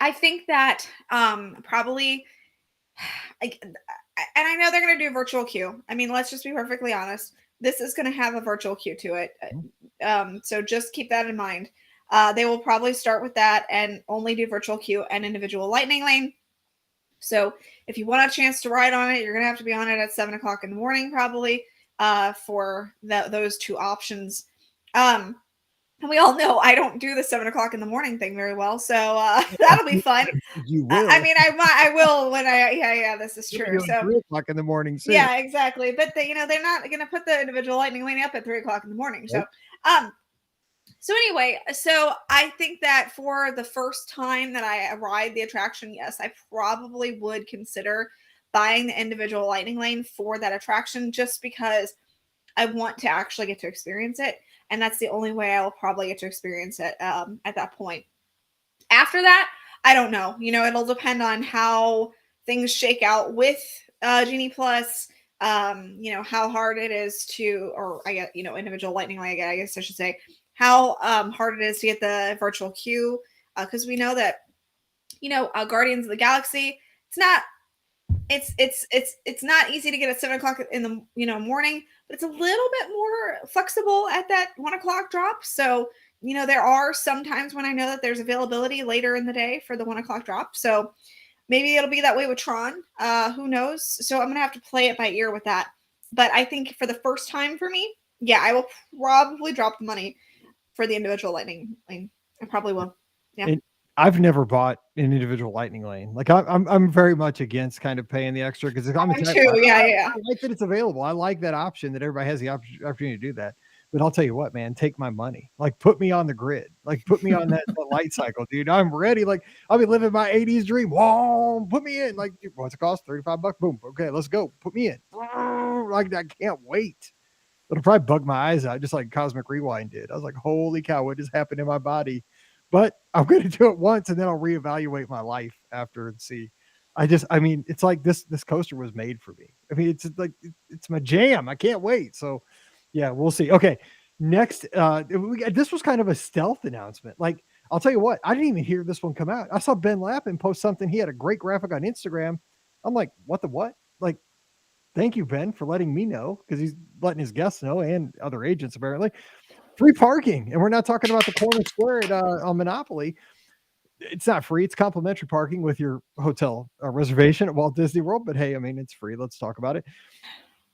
I think that probably, and I know they're going to do virtual queue. I mean, let's just be perfectly honest. This is going to have a virtual queue to it. So just keep that in mind. They will probably start with that and only do virtual queue and individual lightning lane. So if you want a chance to ride on it, you're going to have to be on it at 7 o'clock in the morning, probably, for those two options. And we all know I don't do the 7 o'clock in the morning thing very well, so that'll be fun. You will. I mean, I will when yeah, this is true. So 3 o'clock in the morning. Soon. Yeah, exactly. But they're not going to put the individual lightning lane up at 3 o'clock in the morning. Nope. So anyway, so I think that for the first time that I ride the attraction, yes, I probably would consider buying the individual lightning lane for that attraction, just because I want to actually get to experience it. And that's the only way I will probably get to experience it at that point. After that, I don't know. It'll depend on how things shake out with Genie Plus, how hard it is to, or I guess, individual lightning lane, I guess I should say, how hard it is to get the virtual queue. Because we know that, Guardians of the Galaxy, it's not easy to get at 7 o'clock in the morning, but it's a little bit more flexible at that 1 o'clock drop. So, there are some times when I know that there's availability later in the day for the 1 o'clock drop. So maybe it'll be that way with Tron. Who knows? So I'm going to have to play it by ear with that. But I think for the first time for me, yeah, I will probably drop the money for the individual lightning lane. I probably will. Yeah. And I've never bought an individual lightning lane. Like I'm very much against kind of paying the extra, because I'm too. Yeah. I like that it's available. I like that option, that everybody has the opportunity to do that. But I'll tell you what, man, take my money. Like, put me on the grid. Like, put me on that light cycle, dude. I'm ready. Like, I'll be living my 80s dream. Whoa, put me in. Like, what's it cost? $35. Boom. Okay, let's go. Put me in. Like, I can't wait. It'll probably bug my eyes out, just like Cosmic Rewind did. I was like, holy cow, what just happened in my body? But I'm going to do it once, and then I'll reevaluate my life after and see. I mean, it's like this coaster was made for me. I mean, it's like, it's my jam. I can't wait. So, yeah, we'll see. Okay, next, this was kind of a stealth announcement. Like, I'll tell you what, I didn't even hear this one come out. I saw Ben Lappin post something. He had a great graphic on Instagram. I'm like, what? Like, thank you, Ben, for letting me know, because he's letting his guests know, and other agents apparently. Free parking, and we're not talking about the corner square at on Monopoly. It's not free. It's complimentary parking with your hotel reservation at Walt Disney World. But hey, I mean, it's free. Let's talk about it.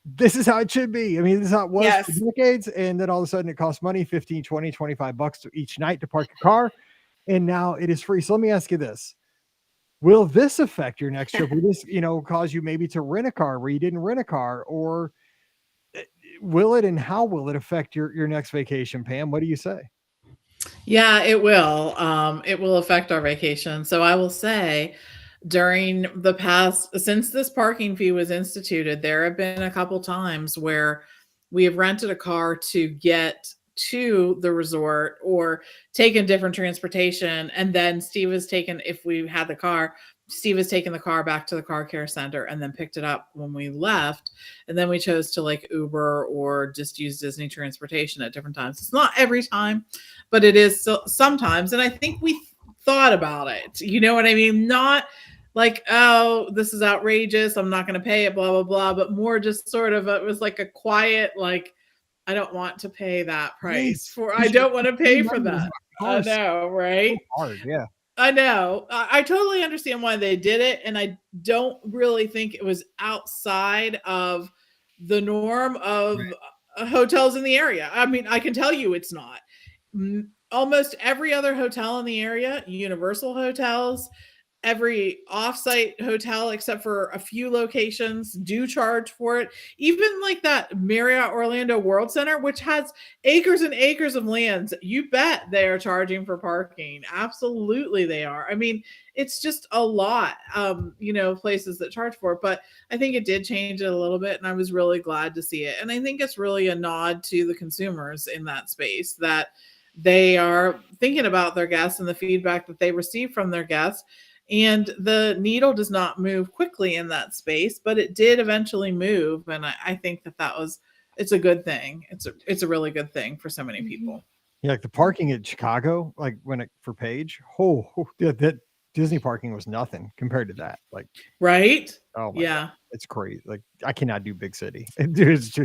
This is how it should be. I mean, this is how it was for decades. And then all of a sudden it costs money, $15, $20, $25 each night to park your car. And now it is free. So let me ask you this. Will this affect your next trip? Will this, cause you maybe to rent a car where you didn't rent a car? Or will it, and how will it affect your next vacation, Pam? What do you say? Yeah, it will. It will affect our vacation. So I will say, during the past, since this parking fee was instituted, there have been a couple times where we have rented a car to get to the resort or taken different transportation. And then Steve has taken, if we had the car, Steve has taken the car back to the car care center and then picked it up when we left. And then we chose to like Uber or just use Disney transportation at different times. It's not every time, but it is sometimes. And I think we thought about it. You know what I mean? Not like, oh, this is outrageous, I'm not going to pay it, blah, blah, blah. But more just sort of, it was like a quiet, like, I don't want to pay that price I don't want to pay for that. I know, right? Hard, yeah. I know. I totally understand why they did it. And I don't really think it was outside of the norm of hotels in the area. I mean, I can tell you it's not. Almost every other hotel in the area, Universal hotels, every offsite hotel, except for a few locations, do charge for it. Even like that Marriott Orlando World Center, which has acres and acres of lands, you bet they are charging for parking. Absolutely they are. I mean, it's just a lot, places that charge for it. But I think it did change it a little bit, and I was really glad to see it. And I think it's really a nod to the consumers in that space, that they are thinking about their guests and the feedback that they receive from their guests. And the needle does not move quickly in that space, but it did eventually move. And I think it's a good thing. It's a really good thing for so many people. Yeah, like the parking at Chicago, like for Paige, that Disney parking was nothing compared to that. Like, right? Oh my God, it's crazy. Like, I cannot do big city. Dude, it's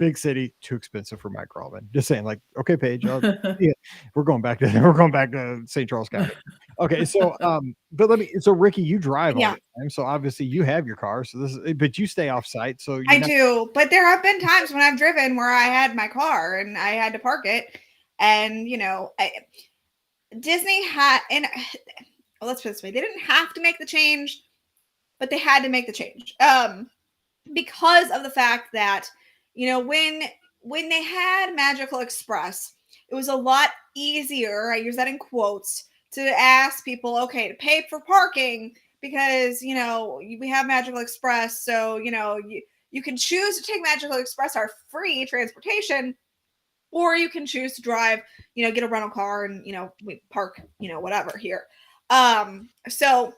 big city too expensive for Mike Robin. Just saying, like, okay, Paige, we're going back to St. Charles County. Okay, so but Ricky, you drive all Yeah. the time, so obviously you have your car, so but you stay off site, so I do, but there have been times when I've driven where I had my car and I had to park it, and Disney had, and well, let's put it this way, they didn't have to make the change, but they had to make the change because of the fact that when they had Magical Express, it was a lot easier, I use that in quotes, to ask people, okay, to pay for parking because we have Magical Express, so you can choose to take Magical Express, our free transportation, or you can choose to drive, get a rental car and we park whatever here. So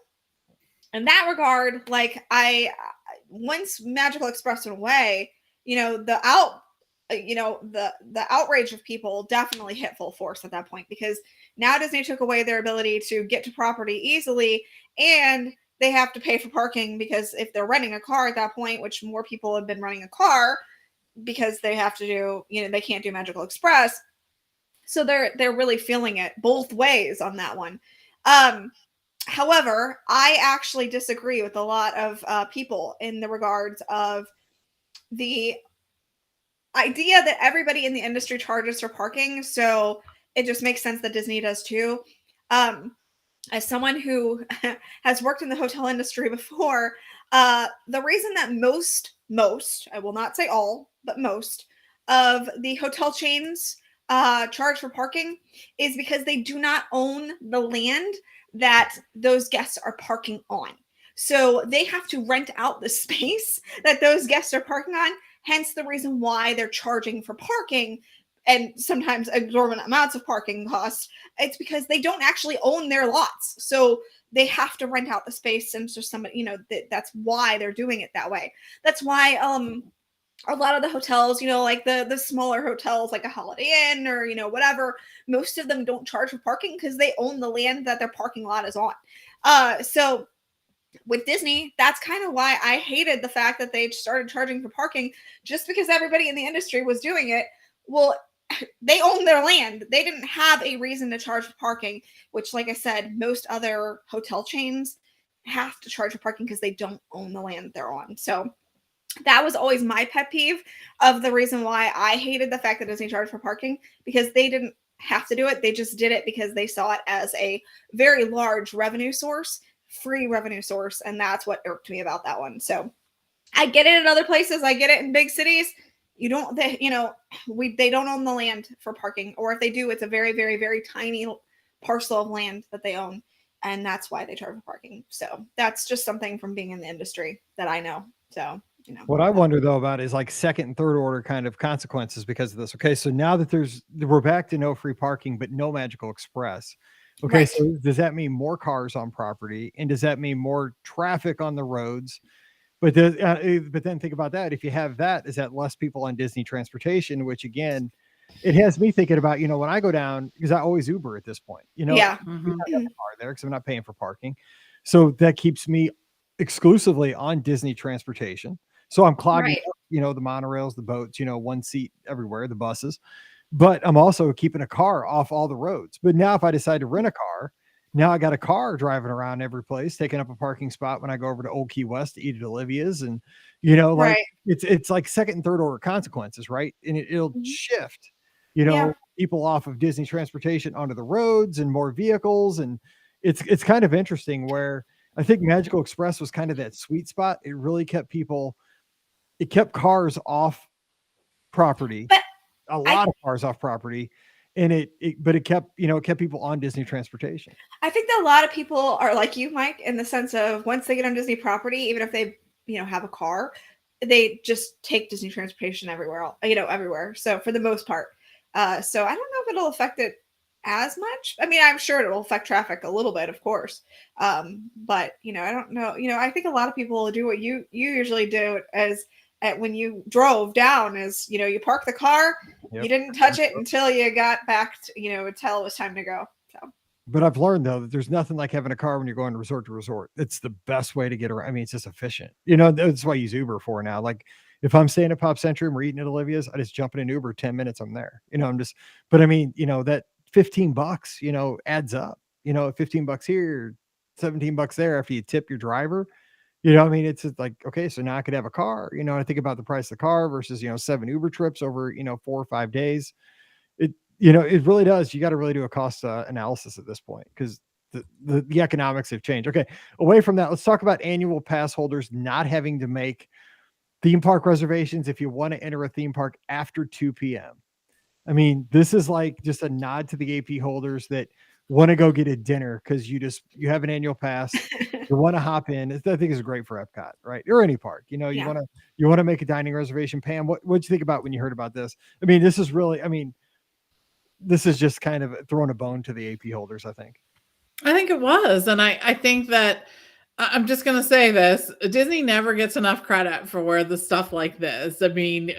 in that regard, like once Magical Express went away, the outrage of people definitely hit full force at that point, because now Disney took away their ability to get to property easily, and they have to pay for parking, because if they're renting a car at that point, which more people have been renting a car because they have to do, they can't do Magical Express. So they're really feeling it both ways on that one. However, I actually disagree with a lot of people in the regards of the idea that everybody in the industry charges for parking. So it just makes sense that Disney does too. As someone who has worked in the hotel industry before, the reason that most, I will not say all, but most of the hotel chains charge for parking is because they do not own the land that those guests are parking on. So they have to rent out the space that those guests are parking on. Hence the reason why they're charging for parking, and sometimes exorbitant amounts of parking costs. It's because they don't actually own their lots. So they have to rent out the space, and so somebody, that's why they're doing it that way. That's why a lot of the hotels, like the smaller hotels like a Holiday Inn or whatever, most of them don't charge for parking because they own the land that their parking lot is on. So with Disney, that's kind of why I hated the fact that they started charging for parking, just because everybody in the industry was doing it. Well, they own their land. They didn't have a reason to charge for parking, which, like I said, most other hotel chains have to charge for parking because they don't own the land they're on. So that was always my pet peeve of the reason why I hated the fact that Disney charged for parking, because they didn't have to do it. They just did it because they saw it as a very large revenue source, free revenue source. And that's what irked me about that one. So I get it in other places. I get it in big cities. They don't own the land for parking, or if they do, it's a very, very, very tiny parcel of land that they own. And that's why they charge for parking. So that's just something from being in the industry that I know. So, what I wonder though about is like second and third order kind of consequences because of this. Okay. So now that we're back to no free parking, but no Magical Express. Okay. Right. So does that mean more cars on property? And does that mean more traffic on the roads? But then think about that. If you have that, is that less people on Disney transportation, which again, it has me thinking about, when I go down, because I always Uber at this point, yeah. I have a car there because I'm not paying for parking. So that keeps me exclusively on Disney transportation. So I'm clogging up, the monorails, the boats, one seat everywhere, the buses, but I'm also keeping a car off all the roads. But now if I decide to rent a car, now I got a car driving around every place, taking up a parking spot when I go over to Old Key West to eat at Olivia's. And, it's like second and third order consequences, right? And it'll shift, people off of Disney transportation onto the roads and more vehicles. And it's kind of interesting where I think Magical Express was kind of that sweet spot. It really kept cars off property, but a lot of cars off property. And it kept people on Disney transportation. I think that a lot of people are like you, Mike, in the sense of once they get on Disney property, even if they, have a car, they just take Disney transportation everywhere. So for the most part, so I don't know if it'll affect it as much. I mean, I'm sure it'll affect traffic a little bit, of course. But I don't know. I think a lot of people will do what you usually do when you drove down is, you park the car, you didn't touch it until you got back to, until it was time to go. So. But I've learned though, that there's nothing like having a car when you're going resort to resort. It's the best way to get around. I mean, it's just efficient. That's what I use Uber for now. Like if I'm staying at Pop Century and we're eating at Olivia's, I just jump in an Uber, 10 minutes, I'm there, but I mean, that $15, adds up. $15 here, $17 there after you tip your driver. I mean, it's just like, okay, so now I could have a car. I think about the price of the car versus 7 Uber trips over 4 or 5 days. It really does. You got to really do a cost analysis at this point, because the economics have changed. Okay, away from that, let's talk about annual pass holders not having to make theme park reservations if you want to enter a theme park after 2 p.m. I mean, this is like just a nod to the AP holders that want to go get a dinner because you have an annual pass. You want to hop in. I think it's great for Epcot, right? Or any park. You want to make a dining reservation. Pam, what'd you think about when you heard about this? I mean, this is just kind of throwing a bone to the AP holders, I think. I think it was. And I think that I'm just going to say this. Disney never gets enough credit for where the stuff like this. I mean,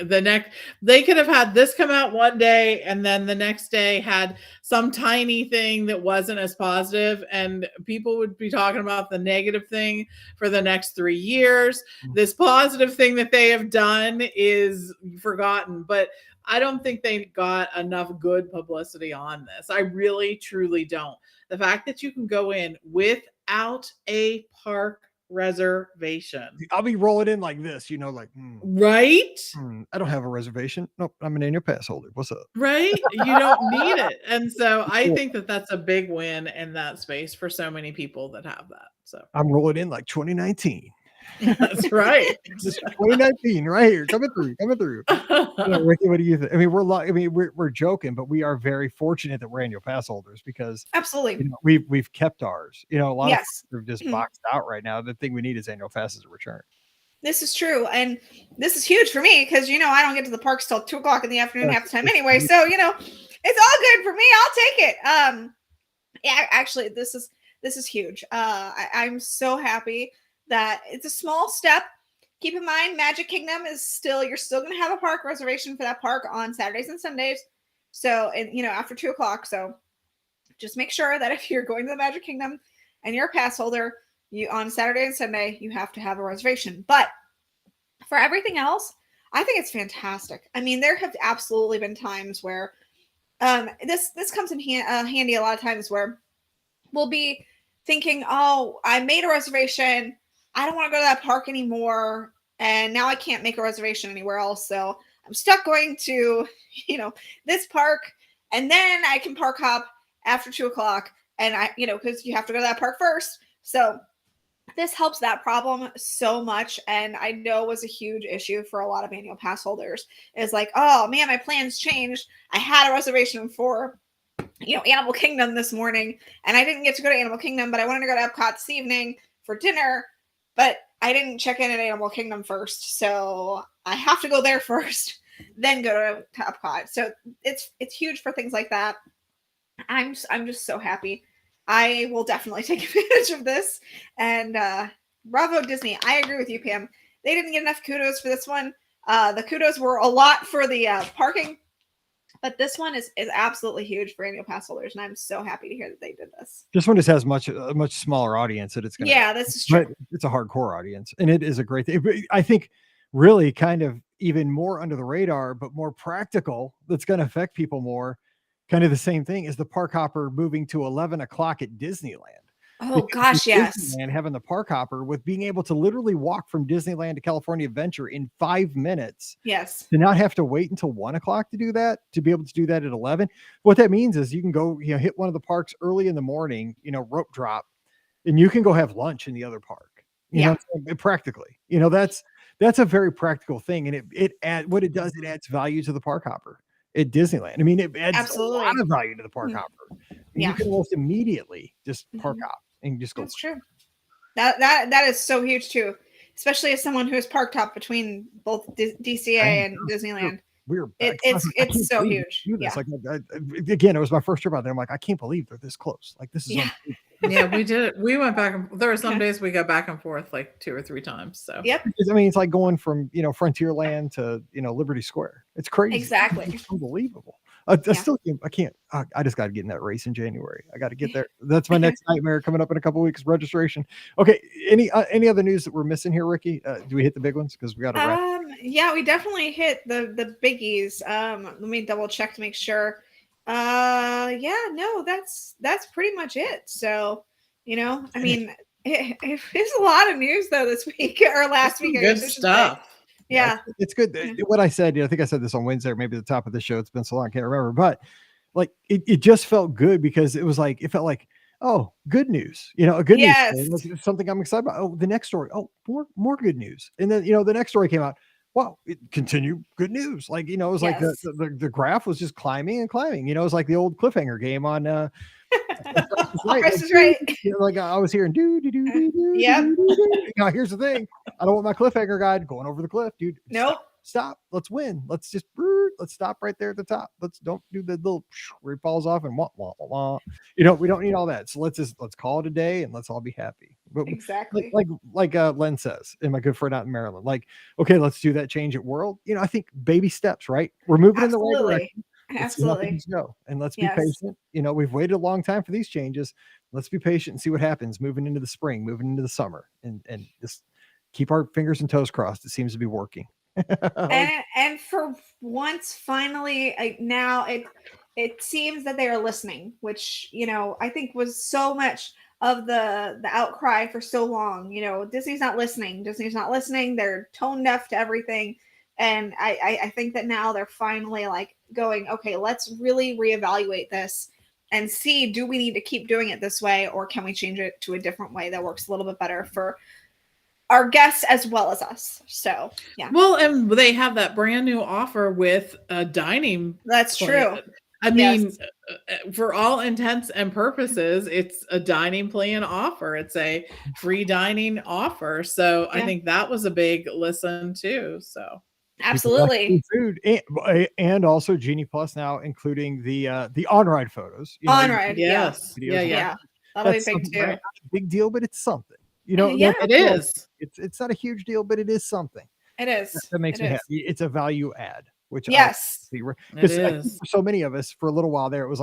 they could have had this come out one day and then the next day had some tiny thing that wasn't as positive, and people would be talking about the negative thing for the next 3 years. This positive thing that they have done is forgotten, but I don't think they got enough good publicity on this. I really, truly don't. The fact that you can go in without a park reservation. I'll be rolling in like this, right? I don't have a reservation. Nope, I'm an annual pass holder. What's up? Right? You don't need it. And so I think that that's a big win in that space for so many people that have that. So I'm rolling in like 2019. That's right. Just 2019 right here, coming through. Ricky, what do you think? I mean, we're joking, but we are very fortunate that we're annual pass holders, because absolutely we've kept ours. A lot of us are just boxed out right now. The thing we need is annual passes to return. This is true, and this is huge for me because I don't get to the parks till 2:00 in the afternoon half the time anyway. So it's all good for me. I'll take it. Yeah, actually, this is huge. I'm so happy that it's a small step. Keep in mind, Magic Kingdom you're still going to have a park reservation for that park on Saturdays and Sundays. So, after 2:00. So just make sure that if you're going to the Magic Kingdom and you're a pass holder, you on Saturday and Sunday, you have to have a reservation. But for everything else, I think it's fantastic. I mean, there have absolutely been times where this comes in handy a lot of times, where we'll be thinking, oh, I made a reservation, I don't want to go to that park anymore, and now I can't make a reservation anywhere else. So I'm stuck going to, this park, and then I can park hop after 2:00, and because you have to go to that park first. So this helps that problem so much, and I know it was a huge issue for a lot of annual pass holders. It's like, oh man, my plans changed. I had a reservation for Animal Kingdom this morning, and I didn't get to go to Animal Kingdom, but I wanted to go to Epcot this evening for dinner. But I didn't check in at Animal Kingdom first, so I have to go there first, then go to Epcot. So it's huge for things like that. I'm just so happy. I will definitely take advantage of this. And bravo, Disney. I agree with you, Pam. They didn't get enough kudos for this one. The kudos were a lot for the parking, but this one is absolutely huge for annual pass holders, and I'm so happy to hear that they did this. This one just has a much smaller audience that it's going to. Yeah, this is true. It's a hardcore audience, and it is a great thing. I think really kind of even more under the radar, but more practical. That's going to affect people more. Kind of the same thing as the park hopper moving to 11 o'clock at Disneyland. Oh gosh, yes. And having the park hopper with being able to literally walk from Disneyland to California Adventure in 5 minutes. Yes. To not have to wait until 1 o'clock to do that, to be able to do that at 11. What that means is you can go, hit one of the parks early in the morning, rope drop, and you can go have lunch in the other park. You know, practically, that's a very practical thing. And it adds value to the park hopper at Disneyland. I mean, it adds absolutely a lot of value to the park hopper. You can almost immediately just park hop and just go. That's true. That is so huge too, especially as someone who is park hop between both DCA and Disneyland. It's so huge. Yeah. Like, again, it was my first trip out there. I'm like, I can't believe they're this close. Like, this is yeah, we did it. We went back and there were some days we got back and forth like 2 or 3 times. So yep. I mean, it's like going from Frontierland to Liberty Square. It's crazy. Exactly. It's unbelievable. I can't. I just got to get in that race in January. I got to get there. That's my next nightmare coming up in a couple of weeks. Registration. Okay. Any other news that we're missing here, Ricky? Do we hit the big ones? Because we got to wrap. Yeah, we definitely hit the biggies. Let me double check to make sure. Yeah, no, that's pretty much it. So, I mean, it was a lot of news though this week or last week. Good stuff. Yeah, it's good. What I said, I think I said this on Wednesday or maybe the top of the show. It's been so long, I can't remember. But like, it just felt good because it felt like, oh, good news. A good news story. Like, something I'm excited about. Oh, the next story. Oh, more good news. And then the next story came out. Wow, it continued good news. Like, it was like the graph was just climbing and climbing. It was like the old cliffhanger game on Price is Right. Like I was hearing Yep. Here's the thing. I don't want my cliffhanger guide going over the cliff, dude. Nope. Stop. Let's win. Let's just let's stop right there at the top. Let's don't do the little where it falls off and wah, wah, wah. We don't need all that. So let's call it a day and let's all be happy. But exactly. Like Len says, and my good friend out in Maryland, like, okay, let's do that change at World. I think baby steps, right? We're moving in the right direction. Absolutely. Go and let's be patient. We've waited a long time for these changes. Let's be patient and see what happens moving into the spring, moving into the summer, and just keep our fingers and toes crossed. It seems to be working. and for once, finally, now it seems that they are listening, which I think was so much of the outcry for so long. Disney's not listening. They're tone deaf to everything. And I think that now they're finally like going, okay, let's really reevaluate this and see, do we need to keep doing it this way, or can we change it to a different way that works a little bit better for our guests as well as us? So, yeah. Well, and they have that brand new offer with a dining. That's plan. True. I mean, for all intents and purposes, it's a dining plan offer. It's a free dining offer. So I think that was a big listen too. So. Absolutely. Food and also Genie Plus now including the on-ride photos. On-ride, yes. Yeah. That'll be big too. Right? Big deal, but it's something. It is. It's not a huge deal, but it is something. It is. That makes me happy. It's a value add, which yes, because for so many of us for a little while there, it was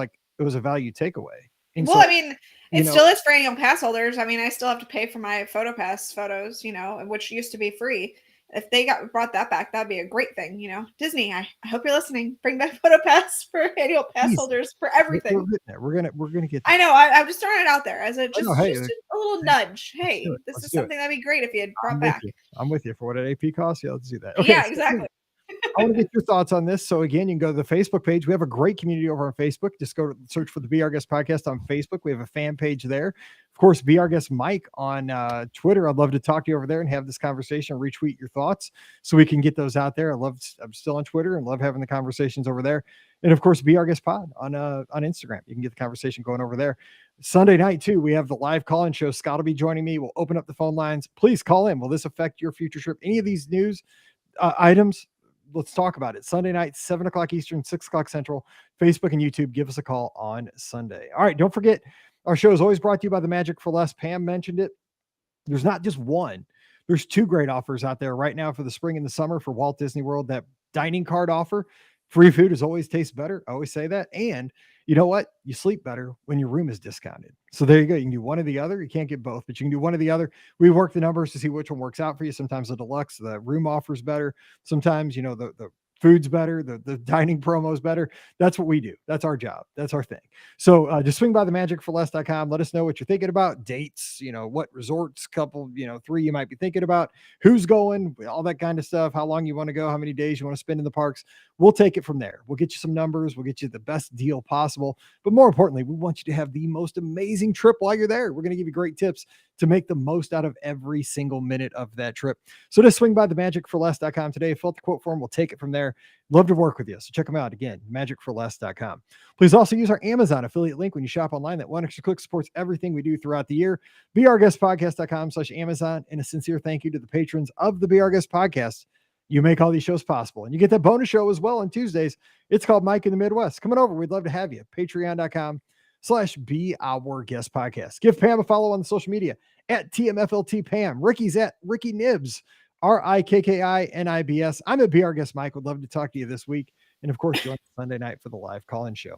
a value takeaway. And well, so, I mean, it still is for annual pass holders. I mean, I still have to pay for my PhotoPass photos, which used to be free. If they brought that back, that'd be a great thing. Disney, I hope you're listening. Bring back PhotoPass for annual pass holders for everything. We're gonna get. I know. I'm just throwing it out there as a little nudge. Hey, this is something that'd be great if you had brought back. I'm with you for what an AP costs. Yeah, let's do that. Okay, yeah, exactly. I want to get your thoughts on this. So again, you can go to the Facebook page. We have a great community over on Facebook. Just go to search for the Be Our Guest podcast on Facebook. We have a fan page there. Of course, Be Our Guest Mike on Twitter. I'd love to talk to you over there and have this conversation, retweet your thoughts so we can get those out there. I'm still on Twitter and love having the conversations over there. And of course, Be Our Guest Pod on Instagram. You can get the conversation going over there. Sunday night too, we have the live call-in show. Scott will be joining me. We'll open up the phone lines. Please call in. Will this affect your future trip? Any of these news items? Let's talk about it. Sunday night, 7:00 Eastern, 6:00 Central, Facebook and YouTube. Give us a call on Sunday. All right. Don't forget, our show is always brought to you by the Magic for Less. Pam mentioned it. There's not just one. There's two great offers out there right now for the spring and the summer for Walt Disney World. That dining card offer. Free food is always tastes better. I always say that. And you know what? You sleep better when your room is discounted. So there you go. You can do one or the other. You can't get both, but you can do one or the other. We work the numbers to see which one works out for you. Sometimes the deluxe, the room offers better. Sometimes, the food's better. The dining promo is better. That's what we do. That's our job. That's our thing. So just swing by the magicforless.com. Let us know what you're thinking about. Dates, what resorts, couple, 3 you might be thinking about, who's going, all that kind of stuff, how long you want to go, how many days you want to spend in the parks. We'll take it from there. We'll get you some numbers. We'll get you the best deal possible. But more importantly, we want you to have the most amazing trip while you're there. We're going to give you great tips to make the most out of every single minute of that trip. So just swing by the magicforless.com today. Fill out the quote form. We'll take it from there. Love to work with you. So check them out again, magicforless.com. Please also use our Amazon affiliate link when you shop online. That one extra click supports everything we do throughout the year. BeOurGuestPodcast.com/Amazon. And a sincere thank you to the patrons of the Be Our Guest Podcast. You make all these shows possible. And you get that bonus show as well on Tuesdays. It's called Mike in the Midwest. Come on over. We'd love to have you. Patreon.com/Be Our Guest Podcast. Give Pam a follow on the social media at TMFLT Pam. Ricky's at Ricky Nibs, RIKKINIBS. I'm at Be Our Guest Mike. Would love to talk to you this week. And of course, join us Sunday night for the live call-in show.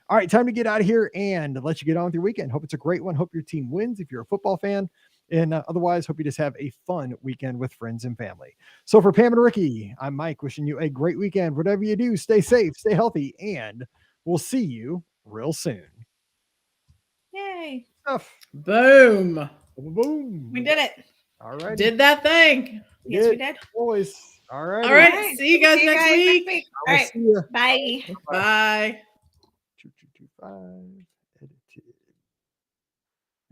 All right, time to get out of here and let you get on with your weekend. Hope it's a great one. Hope your team wins if you're a football fan. And otherwise, hope you just have a fun weekend with friends and family. So for Pam and Ricky, I'm Mike, wishing you a great weekend. Whatever you do, stay safe, stay healthy, and We'll see you real soon. Yay. Boom. Boom. We did it. All right. Did that thing. Yes, we did. Always. All right. All right. See you guys next week. All right. Bye. Bye. 2225 edited.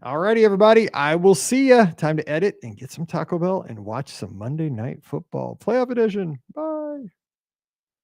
All righty, everybody. I will see you. Time to edit and get some Taco Bell and watch some Monday Night Football playoff edition. Bye.